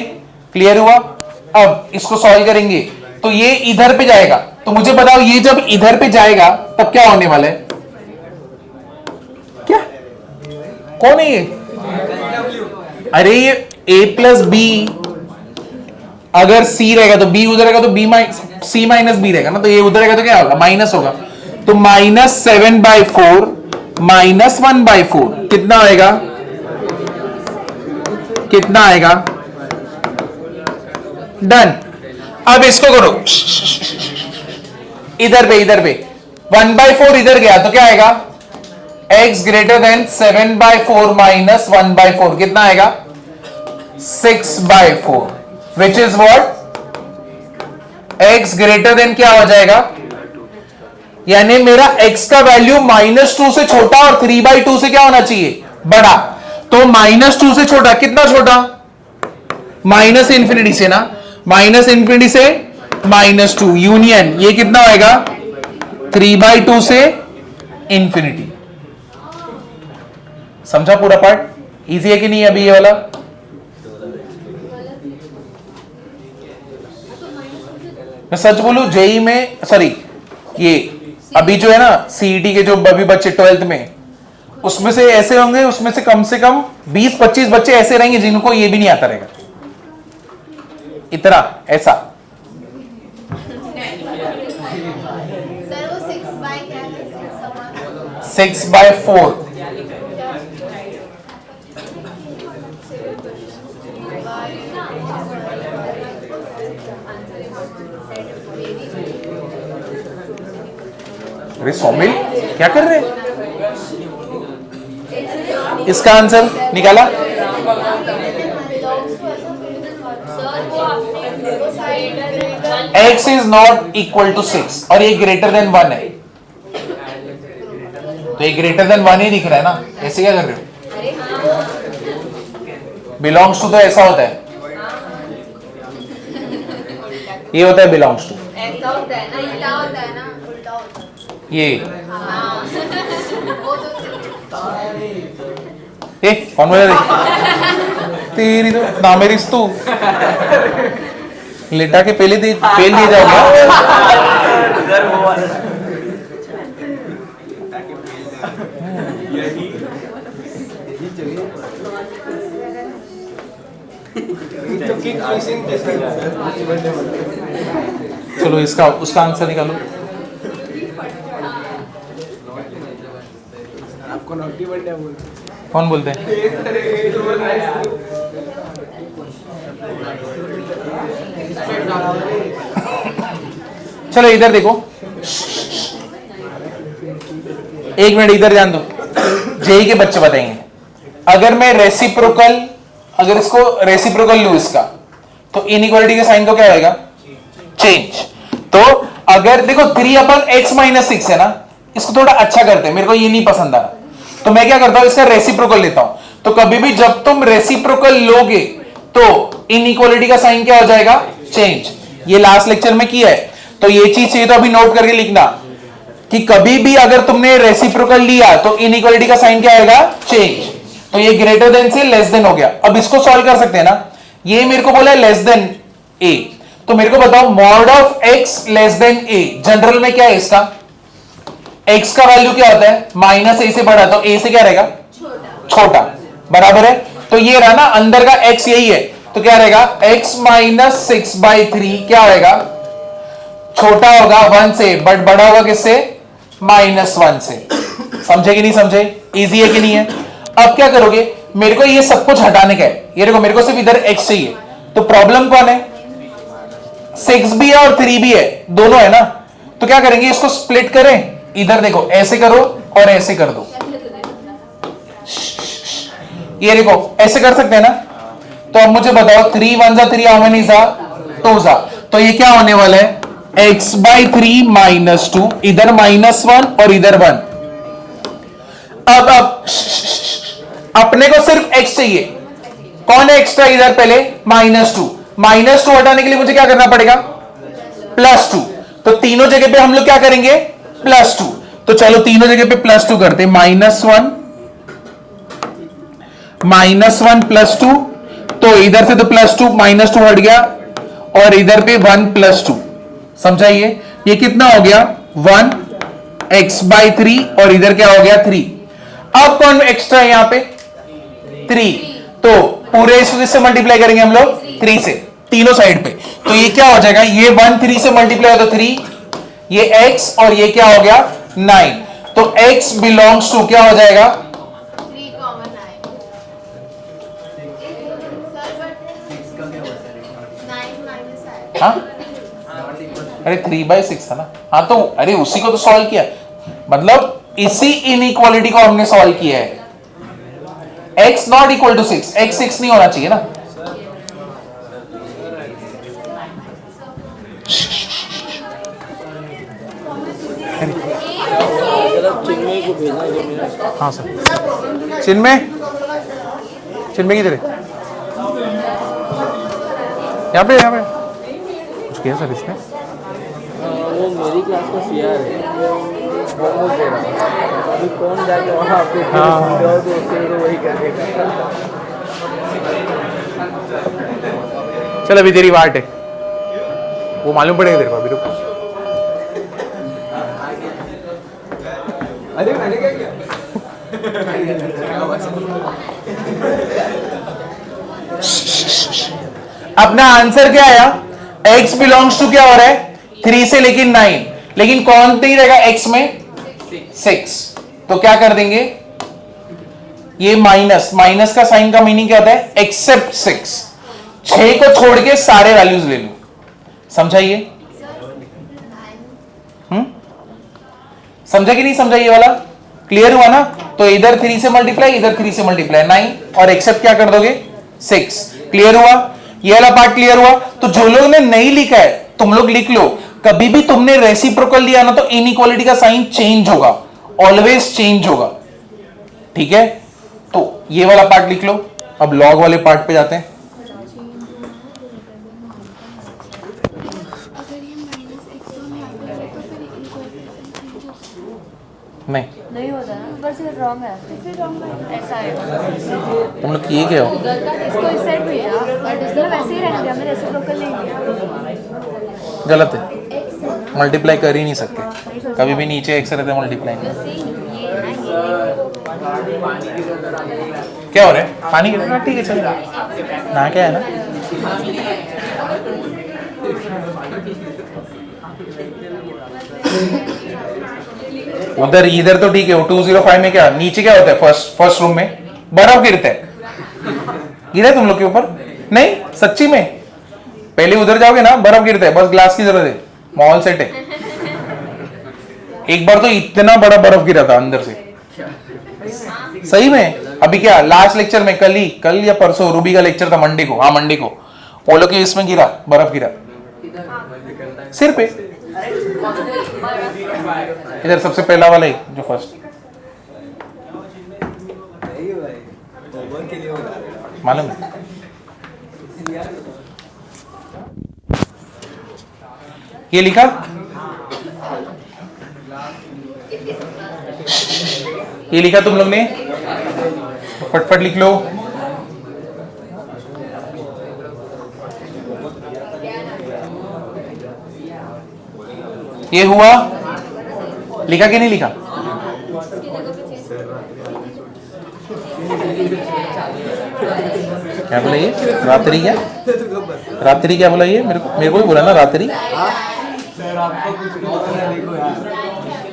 क्लियर हुआ? अब इसको सॉल्व करेंगे तो ये इधर पे जाएगा। तो मुझे बताओ ये जब इधर पे जाएगा तब क्या होने वाला है? क्या कौन है ये? अरे ये a प्लस बी, अगर c रहेगा तो b उधर रहेगा, तो c माइनस b रहेगा ना, तो ये उधर रहेगा तो क्या होगा? माइनस होगा। तो माइनस 7/4 माइनस 1/4 कितना आएगा? कितना आएगा? डन। अब इसको करो इधर पे 1/4 इधर गया तो क्या आएगा? x ग्रेटर देन 7/4 माइनस 1/4 कितना आएगा? 6/4 which is what? x greater than क्या हो जाएगा? यानी मेरा x का वैल्यू -2 से छोटा और 3/2 से क्या होना चाहिए? बड़ा। तो -2 से छोटा, कितना छोटा? माइनस इंफिनिटी से ना, माइनस इंफिनिटी से -2 यूनियन ये कितना आएगा? 3/2 से इंफिनिटी। समझा पूरा पार्ट? इजी है कि नहीं अभी ये वाला? मैं सच बोलूं जेई में, सॉरी ये अभी जो है ना सीईटी के जो अभी बच्चे 12th में, उसमें से ऐसे होंगे, उसमें से कम 20-25 बच्चे ऐसे रहेंगे जिनको ये भी नहीं आता रहेगा, इतना ऐसा। 6/4। अरे सौमिल क्या कर रहे हैं? इसका आंसर निकाला? x is not equal to 6 और ये ग्रेटर देन 1 है, तो ये ग्रेटर देन 1 ही दिख रहा है ना, ऐसे क्या कर रहे हो? बिलोंग्स टू तो ऐसा होता है, ये होता है बिलोंग्स टू, ऐसा होता है ना, उल्टा होता है ना, उल्टा होता है। ये हाँ। वो तो ए कौन बोला रे? तेरी तो ना मेरी तू लेटा के पहले दे पेल दिए जाओगा। चलो इसका उसका आंसर निकालो। आपको नॉटी बर्थडे बोलते कौन बोलते हैं? चलो इधर देखो, एक मिनट इधर ध्यान दो, जेई के बच्चे बताएंगे। अगर मैं रेसिप्रोकल, अगर इसको रेसिप्रोकल लूं इसका, तो इनइक्वालिटी के साइन को क्या होगा? चेंज। तो अगर देखो 3/x-6 है ना, इसको थोड़ा अच्छा करते हैं, मेरे को ये नहीं पसंद आ रहा, तो मैं क्या करता हूं, इसका रेसिप्रोकल लेता हूं। तो कभी भी जब तुम रेसिप्रोकल लोगे तो इनइक्वालिटी का साइन क्या हो जाएगा? चेंज। ये लास्ट लेक्चर में किया है, तो ये चीज चाहिए तो अभी नोट करके लिखना कि कभी भी अगर तुमने रेसिप्रोकल लिया तो इनइक्वालिटी का साइन क्या आएगा? चेंज। तो ये ग्रेटर देन से लेस देन हो गया। अब इसको सॉल्व कर सकते हैं ना, ये मेरे को बोला है लेस देन ए, तो मेरे को बताओ mod of x less then a general में क्या है इसका? x का वैल्यू क्या होता है? -a से बड़ा, तो a से क्या रहेगा? छोटा, बराबर है। तो ये रहा ना अंदर का x यही है, तो क्या रहेगा? x - 6/3 क्या होगा? छोटा होगा 1 से, बट बड़ा होगा किससे? -1 से। समझे कि नहीं समझे? इजी है कि नहीं है? अब क्या करोगे, मेरे को ये सब कुछ हटाने का है, ये देखो मेरे को सिर्फ इधर x चाहिए, तो प्रॉब्लम कौन है? 6 भी है और 3 भी है, दोनों है ना, तो क्या करेंगे, इसको स्प्लिट करें। इधर देखो ऐसे करो और ऐसे कर दो, ये देखो ऐसे कर सकते हैं ना। तो अब मुझे बताओ 3 1 जा 3, हाउ मेनी जा? 2 जा। तो ये क्या होने वाला है? x/3 - 2, इधर -1 और इधर 1। अब अपने को सिर्फ x चाहिए, कौन है एक्स्ट्रा इधर? पहले -2, -2 हटाने के लिए मुझे क्या करना पड़ेगा? +2। तो तीनों जगह पे हम लोग क्या करेंगे? +2। तो चलो तीनों जगह पे +2 करते हैं, -1 +2, तो इधर से तो +2 -2 हट गया, और इधर पे 1 +2। समझाइए, ये कितना हो गया? 1x/3, और इधर क्या हो गया? 3। अब कौन एक्स्ट्रा है यहां पे? 3। तो पूरे इसको किससे मल्टीप्लाई करेंगे हम लोग? 3 से, तीनों साइड पे। तो ये क्या हो जाएगा? ये 1 3 से मल्टीप्लाई हो तो 3, ये x, और ये क्या हो गया? 9। तो x बिलोंग्स टू क्या हो जाएगा? 3 कॉमन आए। सर बट 9 माइनस आए। हाँ अरे 3/6 था ना। हाँ तो अरे उसी को तो सॉल्व किया, मतलब इसी इनइक्वालिटी को हमने सॉल्व किया है। x not equal to 6, x 6 नहीं होना चाहिए ना। हाँ सर, चिन्मय किधर है? यहाँ पे कुछ किया सर इसने? वो मेरी क्लास का सीआर है, वो बोल दे रहा है अभी कौन जाके वहाँ पे तो उससे वही करेगा। चल अभी तेरी बात है, वो मालूम पड़ेगा तेरे को, अभी रुको। अरे मैंने क्या किया? अपना आंसर क्या आया? x बिलोंग्स टू क्या हो रहा है? 3 से लेकिन 9, लेकिन कौन नहीं रहेगा x में? 6। तो क्या कर देंगे, ये माइनस, माइनस का साइन का मीनिंग क्या होता है, एक्सेप्ट 6, 6 को छोड़ के सारे वैल्यूज ले लो, समझाइए। समझा कि नहीं समझा, ये वाला क्लियर हुआ ना। तो इधर 3 से मल्टीप्लाई, इधर 3 से मल्टीप्लाई 9, और एक्सेप्ट क्या कर दोगे 6, क्लियर हुआ, ये वाला पार्ट क्लियर हुआ। तो जो लोग ने नहीं लिखा है तुम लोग लिख लो, कभी भी तुमने रेसिप्रोकल लिया ना तो इनइक्वालिटी का साइन चेंज होगा, ऑलवेज चेंज होगा, ठीक है। तो ये वाला पार्ट लिख लो। अब लॉग वाले पार्ट पे जाते हैं। नहीं होता ना, ऊपर से रॉन्ग है, फिर रॉन्ग है, ऐसा है। तुम लोग किए क्या हो, इसको इस साइड भेजा और डिस्प्ले वैसे ही रहने दिया, हमने रेसिप्रोकल नहीं लिया। गलत है, मल्टीप्लाई कर ही नहीं सकते, कभी भी नीचे एक्स रहते मल्टीप्लाई नहीं। क्या हो रहा है, पानी गिर रहा है, ठीक है चल ना, क्या है ना, उधर इधर तो ठीक है। 205 में क्या नीचे क्या होता है, फर्स्ट रूम में बर्फ गिरता है, गिरा है तुम लोग के ऊपर नहीं, सच्ची में पहले उधर जाओगे ना बर्फ गिरता है, बस ग्लास की जरूरत है, माहौल सेट है। एक बार तो इतना बड़ा बर्फ गिरा था अंदर से, सही में। अभी क्या लास्ट लेक्चर में, कल या परसों रूबी का लेक्चर था, मंडे को, हाँ मंडे को, वो लोग के इसमें गिरा, बर्फ गिरा सिर पे, इधर सबसे पहला वाला ही जो फर्स्ट, मालूम है। ये लिखा, ये लिखा तुम लोग ने, फटफट लिख लो। ये हुआ, लिखा कि नहीं लिखा, क्या बोला ये, रात्रि क्या, रात्रि क्या बोला ये, मेरे को ही बोला ना रात्रि,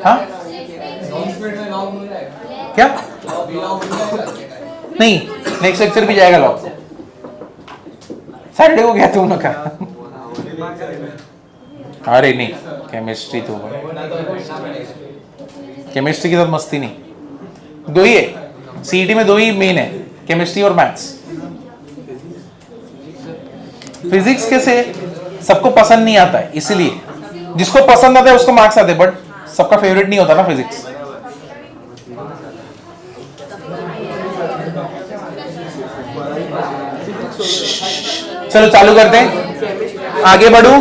हाँ क्या नहीं, नेक्स्ट लेक्चर भी जाएगा लॉग, सैटरडे को क्या तुम लोग का, अरे नहीं केमिस्ट्री तो, केमिस्ट्री की तो मस्ती नहीं, दो ही है सीईटी में, दो ही मेन है, केमिस्ट्री और मैथ्स। फिजिक्स कैसे सबको पसंद नहीं आता है, इसलिए जिसको पसंद आता है उसको मार्क्स आते हैं, बट सबका फेवरेट नहीं होता ना फिजिक्स। चलो चालू करते हैं, आगे बढ़ू।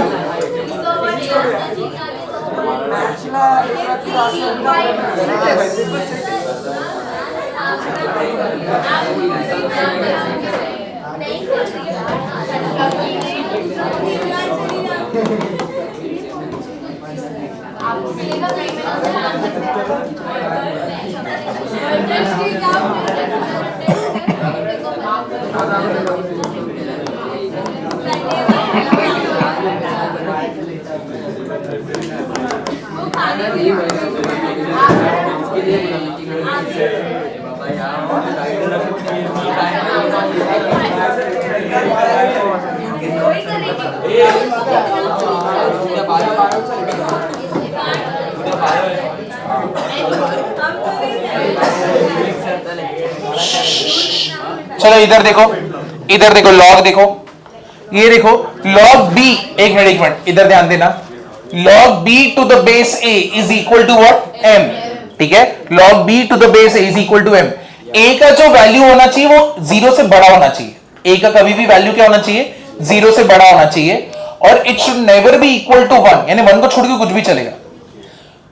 चलो इधर देखो, इधर देखो, लॉग देखो, ये देखो लॉग बी, एक मिनट इधर ध्यान देना, log b to the base a is equal to what, m, ठीक है। Log b to the base a is equal to m. A का जो वैल्यू होना चाहिए वो 0 से बड़ा होना चाहिए, ए का कभी भी वैल्यू क्या होना चाहिए, 0 से बड़ा होना चाहिए, और it should never be equal to 1, यानी 1 को छोड़ के कुछ भी चलेगा,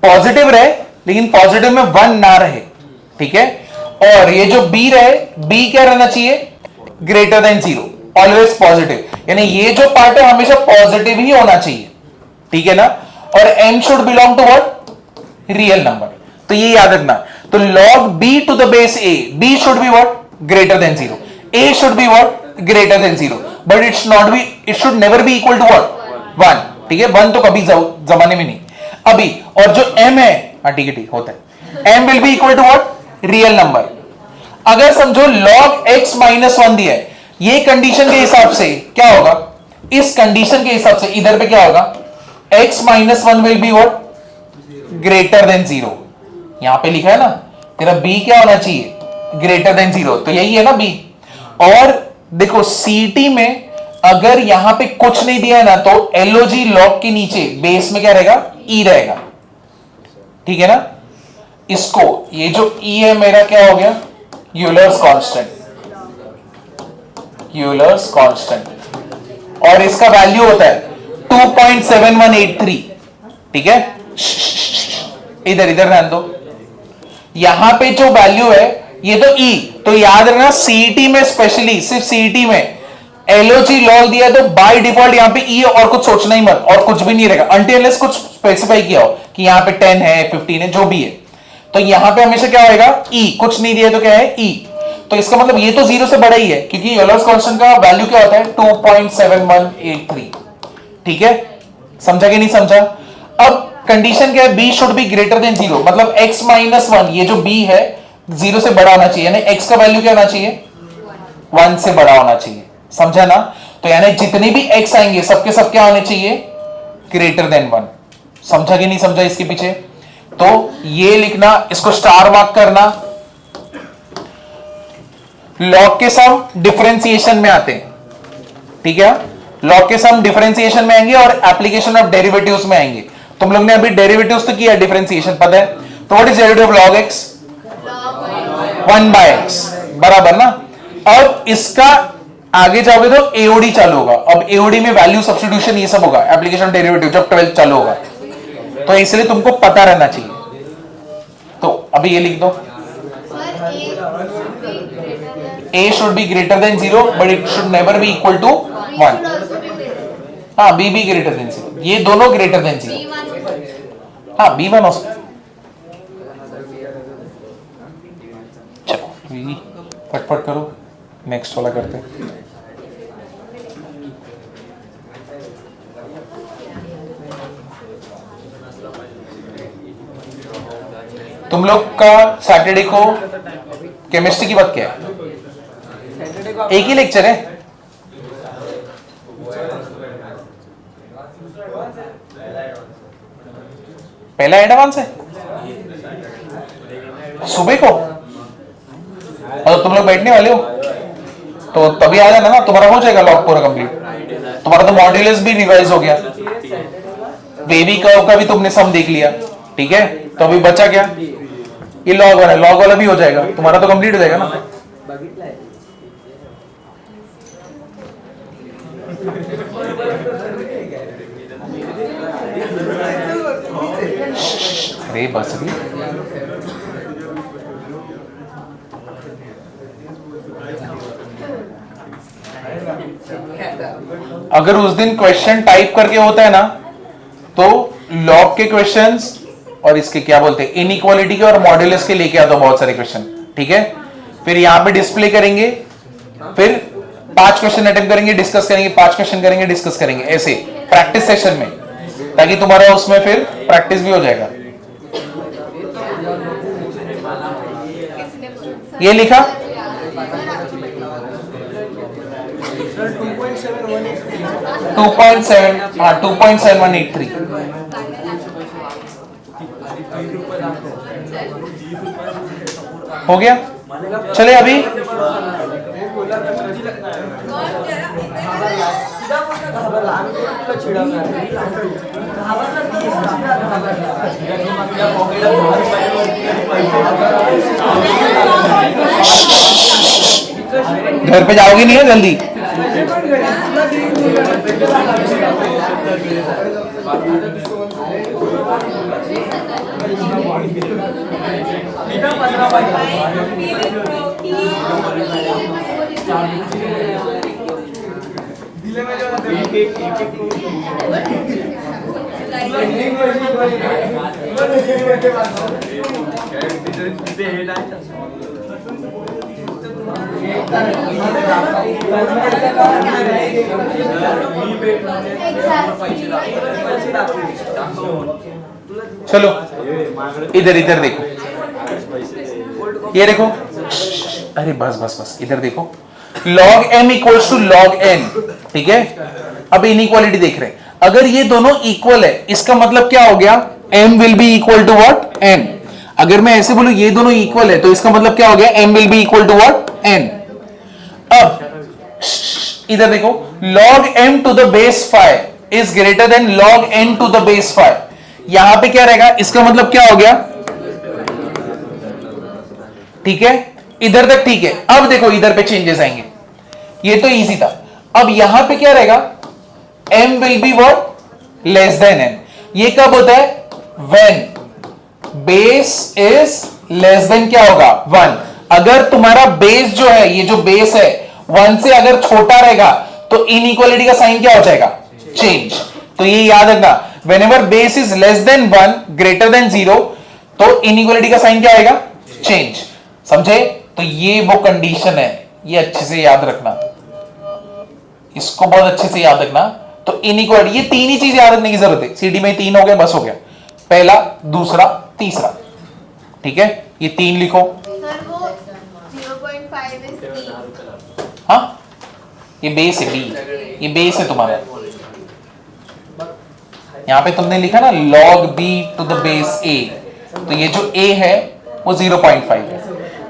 पॉजिटिव रहे लेकिन पॉजिटिव में 1 ना रहे, ठीक है। और ये जो बी रहे, बी क्या रहना चाहिए, ग्रेटर देन 0, ऑलवेज पॉजिटिव, यानी ये जो पार्ट है हमेशा पॉजिटिव ही होना चाहिए, ठीक है ना। और m should belong to what, real number, तो ये याद रखना। तो log b to the base a, b should be what, greater than 0, a should be what, greater than 0, but it should never be equal to what, 1, ठीक है। 1 तो कभी जमाने में नहीं। अभी और जो m है, हाँ ठीक है, ठीक होता है, m will be equal to what, real number. अगर समझो log x माइनस 1 दिया है, ये कंडीशन के हिसाब से क्या होगा, इस कंडीशन के हिसाब से इधर पे क्या होगा, x minus 1 will be what, greater than 0। यहां पे लिखा है ना, तेरा b क्या होना चाहिए, ग्रेटर देन 0, तो यही है ना b। और देखो सीटी में अगर यहां पे कुछ नहीं दिया है ना, तो एलओजी लॉग के नीचे बेस में क्या रहेगा, e रहेगा, ठीक है ना। इसको ये जो e है मेरा क्या हो गया, यूलर्स कांस्टेंट, यूलर्स कांस्टेंट, और इसका वैल्यू होता है 2.7183, ठीक है। इधर इधर ध्यान दो, यहां पे जो वैल्यू है ये तो e, तो याद रखना सीईटी में, स्पेशली सिर्फ सीईटी में एलओजी लॉग दिया है तो बाय डिफॉल्ट यहां पे e और कुछ सोचना ही मत, और कुछ भी नहीं रहेगा अनटिल अनलेस कुछ स्पेसिफाई किया हो कि यहां पे 10 है 15 है जो भी है, तो यहां पे हमेशा क्या होएगा e, कुछ नहीं दिया तो क्या है e, तो इसका मतलब ये तो 0 से बड़ा ही है, क्योंकि यूलर्स कांस्टेंट का वैल्यू क्या होता है 2.7183, ठीक है। समझा कि नहीं समझा। अब कंडीशन क्या है, b should be greater than 0, मतलब x माइनस 1, ये जो b है 0 से बड़ा होना चाहिए, यानी x का वैल्यू क्या होना चाहिए, 1 से बड़ा होना चाहिए, समझा ना। तो यानी जितने भी x आएंगे सबके सब क्या होने चाहिए, ग्रेटर देन 1। समझा कि नहीं समझा इसके पीछे। तो ये लिखना, इसको स्टार मार्क करना। लॉग के सम डिफरेंशिएशन में आते हैं, ठीक है, लॉग के सम डिफरेंशिएशन में आएंगे और एप्लीकेशन ऑफ डेरिवेटिव्स में आएंगे। तुम लोग ने अभी डेरिवेटिव्स तो किया, डिफरेंशिएशन पता है, तो what is derivative of log x, 1 by x, बराबर ना। अब इसका आगे जाओगे तो एओडी चालू होगा, अब एओडी में वैल्यू सब्स्टिट्यूशन ये सब होगा, एप्लीकेशन डेरिवेटिव जब 12 चालू होगा, तो इसलिए तुमको पता रहना चाहिए। तो अभी ये लिख दो, a should be greater than 0 but it should never be equal to 1। हाँ, b भी greater than 0, ये दोनों greater than 0। हाँ, b1 हो सकता है। चलो फटफट करो, नेक्स्ट वाला करते हैं। तुम लोग का सैटरडे को केमिस्ट्री की बात क्या है, एक ही लेक्चर है, पहला एडवांस है सुबह को, और तुम लोग बैठने वाले हो तो तभी आ जाना ना, तुम्हारा हो जाएगा लॉग पूरा कंप्लीट। तुम्हारा तो मॉड्यूलस भी रिवाइज हो गया, वेवी कर्व का भी तुमने सम देख लिया, ठीक है। तो अभी बचा क्या, ये लॉग वाला, लॉग वाला भी हो जाएगा, तुम्हारा तो कंप्लीट हो जाएगा ना। अरे बस भी अगर उस दिन क्वेश्चन टाइप करके होता है ना, तो लॉग के क्वेश्चंस और इसके क्या बोलते हैं, इनइक्वालिटी के और मॉड्यूलस के लेके आता बहुत सारे क्वेश्चन, ठीक है। फिर यहां पे डिस्प्ले करेंगे, फिर 5 क्वेश्चन अटेम्प्ट करेंगे, डिस्कस करेंगे, 5 क्वेश्चन करेंगे, डिस्कस करेंगे, ऐसे प्रैक्टिस सेशन में, ताकि तुम्हारा उसमें फिर प्रैक्टिस भी हो जाएगा। ये लिखा 2.7183 हो गया। चले अभी घर पे जाओगी नहीं है जल्दी। चलो इधर इधर देखो, ये देखो, अरे बस बस बस, इधर देखो, log m equals to log n, ठीक है। अब इनइक्वालिटी देख रहे हैं, अगर ये दोनों इक्वल है इसका मतलब क्या हो गया, m will be equal to what, n। अगर मैं ऐसे बोलूं ये दोनों इक्वल है तो इसका मतलब क्या हो गया, m will be equal to what, n। अब इधर देखो, log m to the base 5 is greater than log n to the base 5, यहां पे क्या रहेगा, इसका मतलब क्या हो गया, ठीक है, इधर तक ठीक है। अब देखो इधर पे चेंजेस आएंगे, ये तो इजी था। अब यहां पे क्या रहेगा, m will B what, less then n। ये कब होता है, when base is less than क्या होगा, 1। अगर तुम्हारा बेस जो है, ये जो बेस है 1 से अगर छोटा रहेगा तो इनइक्वालिटी का साइन क्या हो जाएगा, चेंज। तो ये याद रखना, whenever base is less than 1 greater than 0 तो इनइक्वालिटी का साइन क्या आएगा, चेंज। समझे? तो ये वो कंडीशन है, ये अच्छे से याद रखना, इसको बहुत अच्छे से याद रखना। तो इनइक्वालिटी, ये तीन ही चीज याद रखने की जरूरत है, सीडी में 3 हो गया, बस हो गया, पहला, दूसरा, तीसरा, ठीक है। ये 3 लिखो। सर वो 0.5 इज b। हाँ, ये बेस है बी, ये बेस है तुम्हारा। यहां पे तुमने लिखा ना log b to the base a, तो ये जो a है वो 0.5 है।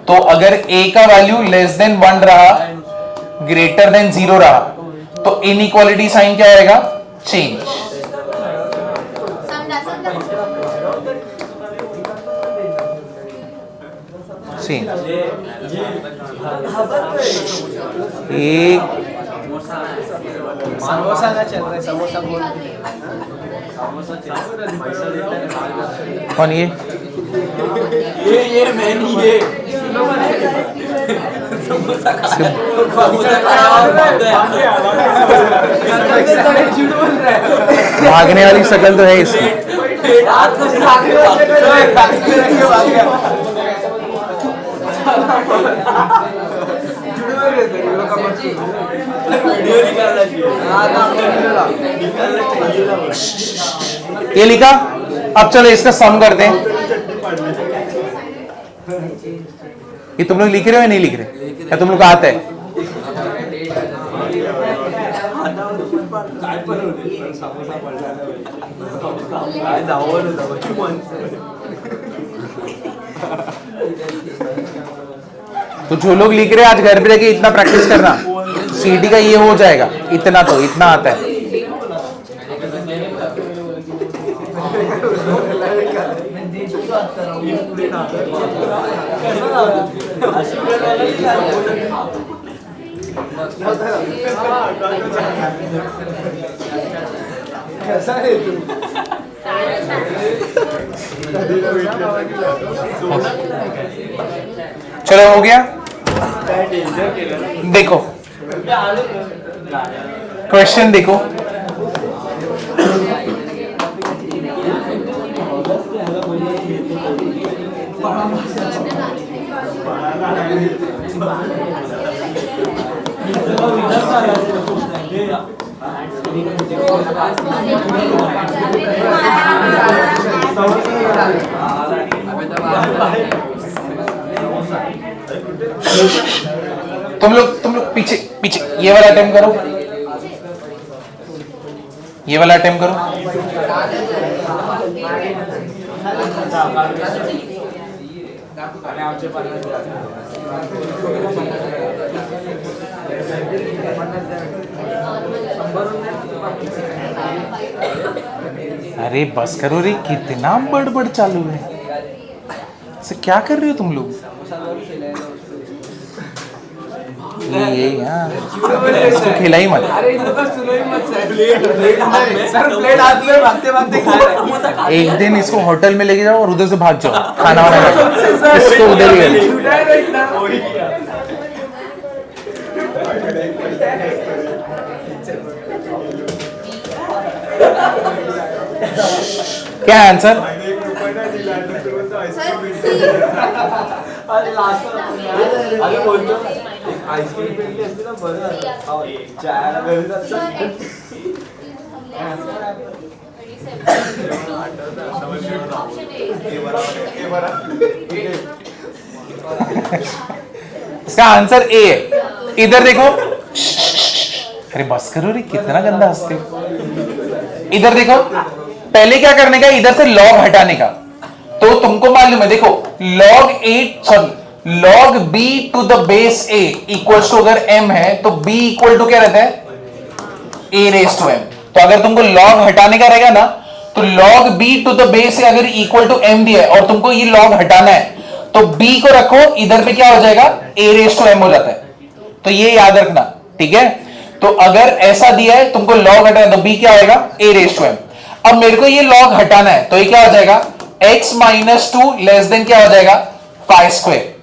तो अगर a का वैल्यू लेस देन 1 रहा, ग्रेटर देन 0 रहा, तो इनइक्वालिटी साइन क्या आएगा, चेंज। समझा समझा। चेंज। एक समोसा का चल रहा है, समोसा बोल कौन, ये मैं नहीं, ये झूठ बोल रहा है, भागने वाली शक्ल तो है इसकी। ये लिखा। अब चलो इसका सम करते हैं। ये तुम लोग लिख रहे हो या नहीं लिख रहे, या तुम लोग को आता है? तो जो लोग लिख रहे हैं आज घर पे जाके इतना प्रैक्टिस करना, सीडी का ये हो जाएगा, इतना तो इतना आता है। कैसा है तू? चलो हो गया। देखो क्वेश्चन देखो, तुम लोग पीछे पीछे, ये वाला अटेम्प्ट करो, ये वाला अटेम्प्ट करो। अरे बस करो रे, कितना बड़बड़ चालू है, से क्या कर रहे हो तुम लोग? ये इसको खिला ही मत। अरे इनको सुनो ही मत सर, प्लेट हाथ में भागते भागते खा रहे हैं। एक दिन इसको होटल में लेके जाओ और उधर से भाग जाओ खाना वाना खा, इसको उधर ही झूठा है ना इतना। क्या है आंसर? अरे लास्ट अरे बोलतो आईस्क्रीम पेटली असते ना बरं, चायला घरी जातो। इसका आंसर ए है। इधर देखो, अरे बस करो रे, कितना गंदा हंसते हो। इधर देखो, पहले क्या करने का, इधर से लॉग हटाने का। तो तुमको मालूम है, देखो log b to the base a equals to, अगर m है तो b इक्वल टू क्या रहता है, a रेज टू m। तो अगर तुमको log हटाने का रहेगा ना, तो log b to the base a अगर इक्वल टू m दिया है और तुमको ये log हटाना है, तो b को रखो, इधर पे क्या हो जाएगा, a रेज टू m हो जाता है। तो ये याद रखना, ठीक है। तो अगर ऐसा दिया है, तुमको log हटाना है, तो b क्या होगा, a रेज टू m। अब मेरे को ये log हटाना है, तो ये क्या हो जाएगा, x माइनस 2 लेस देन क्या हो जाएगा, फाइव स्क्वायर।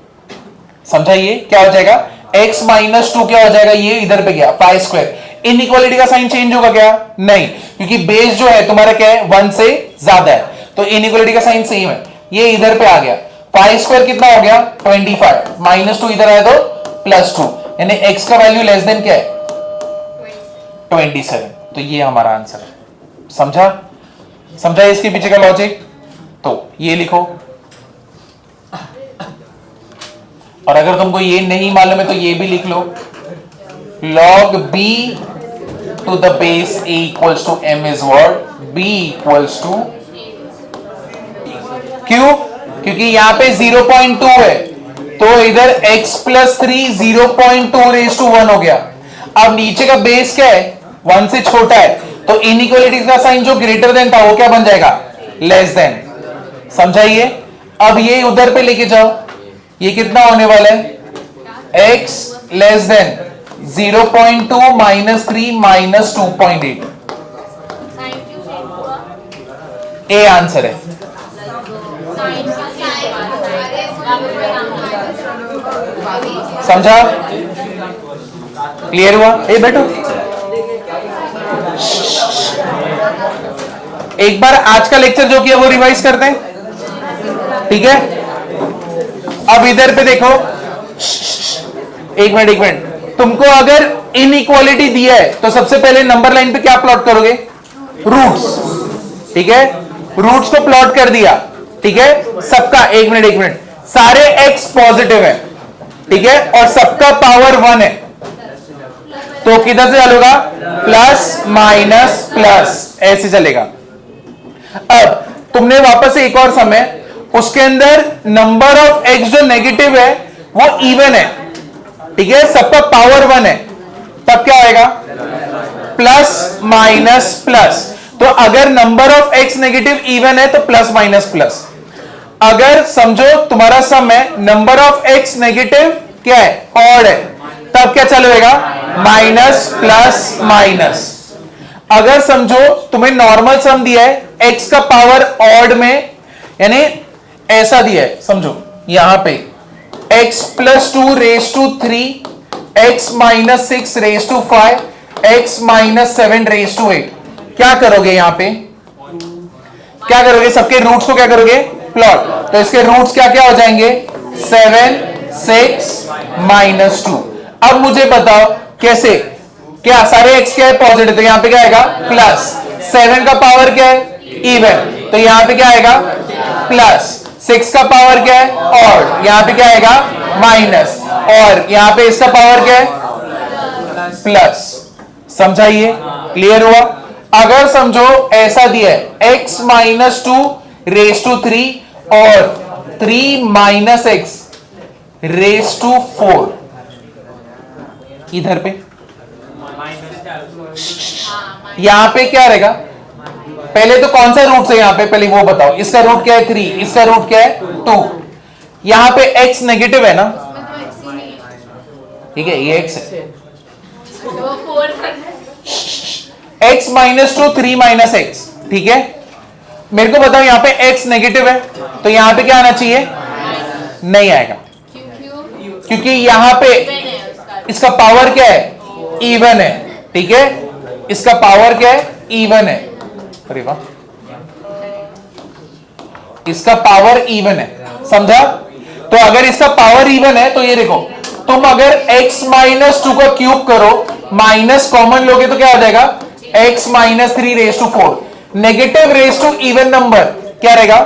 समझा, ये क्या हो जाएगा, x माइनस 2 क्या हो जाएगा, ये इधर पे गया फाइव स्क्वायर। इनइक्वालिटी का साइन चेंज होगा क्या, नहीं, क्योंकि बेस जो है तुम्हारा क्या है, 1 से ज्यादा है, तो इनइक्वालिटी का साइन सेम है। ये इधर पे आ गया, फाइव स्क्वायर कितना हो गया, 25, माइनस 2 इधर आया तो प्लस 2, यानी x का वैल्यू लेस देन क्या है, 27। तो ये हमारा आंसर है। समझा, समझा इसके पीछे का लॉजिक। तो ये लिखो, और अगर तुमको ये नहीं मालूम है तो ये भी लिख लो, log b to the base a equals to m is what, b equals to, क्यों, क्योंकि यहां पे 0.2 है, तो इधर x प्लस 3 0.2 रेज टू 1 हो गया। अब नीचे का बेस क्या है, 1 से छोटा है, तो इनइक्वालिटी का साइन जो ग्रेटर देन था वो क्या बन जाएगा, लेस देन। समझाइए। अब ये उधर पे लेके जाओ, ये कितना होने वाला है, x less then 0.2 minus 3 minus 2.8। A answer है। समझा, क्लियर हुआ। ए बैठो, एक बार आज का लेक्चर जो किया वो रिवाइज करते हैं, ठीक है। अब इधर पे देखो, एक मिनट, तुमको अगर इनइक्वालिटी दिया है तो सबसे पहले नंबर लाइन पे क्या प्लॉट करोगे, रूट्स, ठीक है। रूट्स को प्लॉट कर दिया, ठीक है, सबका, एक मिनट, सारे x पॉजिटिव है, ठीक है, और सबका पावर 1 है, तो किधर से चलेगा, प्लस माइनस प्लस, ऐसे चलेगा। अब तुमने वापस से एक और समय, उसके अंदर नंबर ऑफ x जो नेगेटिव है वो इवन है, ठीक है, सबका पावर 1 है, तब क्या आएगा, प्लस माइनस प्लस। तो अगर number of x negative even है तो प्लस माइनस प्लस। अगर समझो तुम्हारा सम है, नंबर ऑफ x नेगेटिव क्या है, ऑड है, तब क्या चलेगा, माइनस प्लस माइनस। अगर समझो तुम्हें नॉर्मल सम दिया है, x का पावर ऑड में, यानी ऐसा दिया है, समझो यहां पे x plus 2 raise to 3, x minus 6 raise to 5, x minus 7 raise to 8। क्या करोगे, यहां पे क्या करोगे, सबके रूट्स को क्या करोगे, प्लॉट। तो इसके रूट्स क्या क्या हो जाएंगे, 7, 6, माइनस 2। अब मुझे बताओ कैसे, क्या सारे x क्या है, पॉजिटिव, तो यहां पे क्या आएगा, प्लस। 7 का पावर क्या है, इवन, तो यहां पे क्या आएगा, प्लस। 6 का पावर क्या है, ऑड, यहां पे क्या आएगा, माइनस, और यहां पे इसका पावर क्या है, प्लस। समझाइए, क्लियर हुआ। अगर समझो ऐसा दिया है, x माइनस 2 रेज टू 3 और 3 माइनस x रेज टू 4, इधर पे यहां पे क्या रहेगा, पहले तो कौन सा रूट है यहां पे, पहले वो बताओ। इसका रूट क्या है, 3, इसका रूट क्या है, 2। यहां पे x नेगेटिव है ना, ठीक है, ये x है, x माइनस 2, 3 माइनस x, ठीक है। मेरे को बताओ यहां पे x नेगेटिव है, तो यहां पे क्या आना चाहिए, नहीं आएगा, क्योंकि यहां पे इसका पावर क्या है, इवन है, ठीक है, इसका पावर क्या है, इवन है। अरे वाह, इसका पावर इवन है, समझा। तो अगर इसका पावर इवन है तो ये देखो, तुम अगर x माइनस 2 का क्यूब करो, माइनस कॉमन लोगे तो क्या आ जाएगा, x minus 3 raise to 4। Negative raise to even number क्या रहेगा,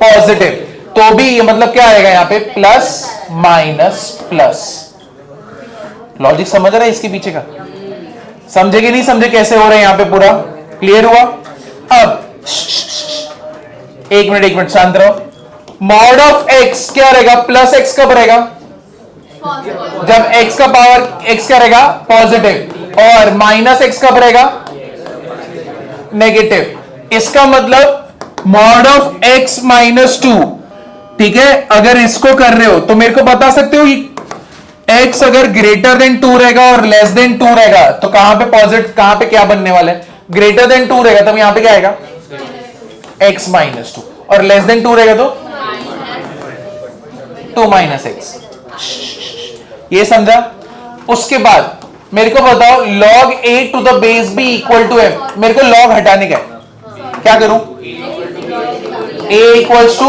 पॉजिटिव, तो भी ये मतलब क्या आएगा, यहां पे प्लस माइनस प्लस। लॉजिक समझ रहा है इसके पीछे का? समझे कि नहीं समझे कैसे हो रहे हैं यहां पे? पूरा क्लियर हुआ? अब एक मिनट शांत रहो। मॉड ऑफ एक्स क्या रहेगा? प्लस एक्स कब रहेगा? जब x का पावर x क्या रहेगा? पॉजिटिव। और माइनस एक्स कब रहेगा? नेगेटिव। इसका मतलब मॉड ऑफ x माइनस 2, ठीक है? अगर इसको कर रहे हो तो मेरे को बता सकते हो कि x अगर ग्रेटर देन 2 रहेगा और लेस देन 2 रहेगा तो कहां पे पॉजिटिव, कहां पे क्या बनने वाला है? ग्रेटर देन 2 रहेगा तब यहां पे क्या आएगा? x minus 2। और लेस देन 2 रहेगा तो 2 माइनस एक्स। ये समझा? उसके बाद मेरे को बताओ log a to the base b equal to m। मेरे को log हटाने का है, क्या करूं? a equals to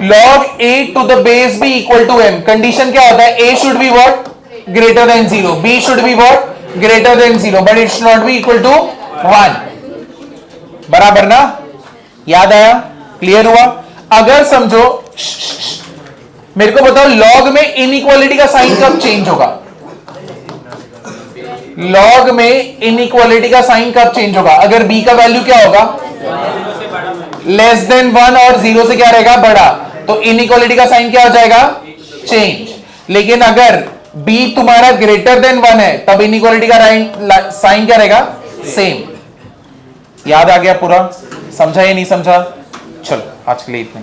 log a to the base b equal to m। Condition क्या होता है? a should be what? Greater than 0, b should be what? Greater than 0, but it should not be equal to 1। बराबर ना? याद आया? Clear हुआ? अगर समझो, मेरे को बताओ लॉग में इनइक्वालिटी का साइन कब चेंज होगा? लॉग में इनइक्वालिटी का साइन कब चेंज होगा? अगर b का वैल्यू क्या होगा? लेस देन 1 और 0 से क्या रहेगा? बड़ा। तो इनइक्वालिटी का साइन क्या हो जाएगा? चेंज। लेकिन अगर b तुम्हारा ग्रेटर देन 1 है तब इनइक्वालिटी का साइन क्या रहेगा? सेम। याद आ गया पूरा? समझा या नहीं समझा? चलो आज के लिए इतना।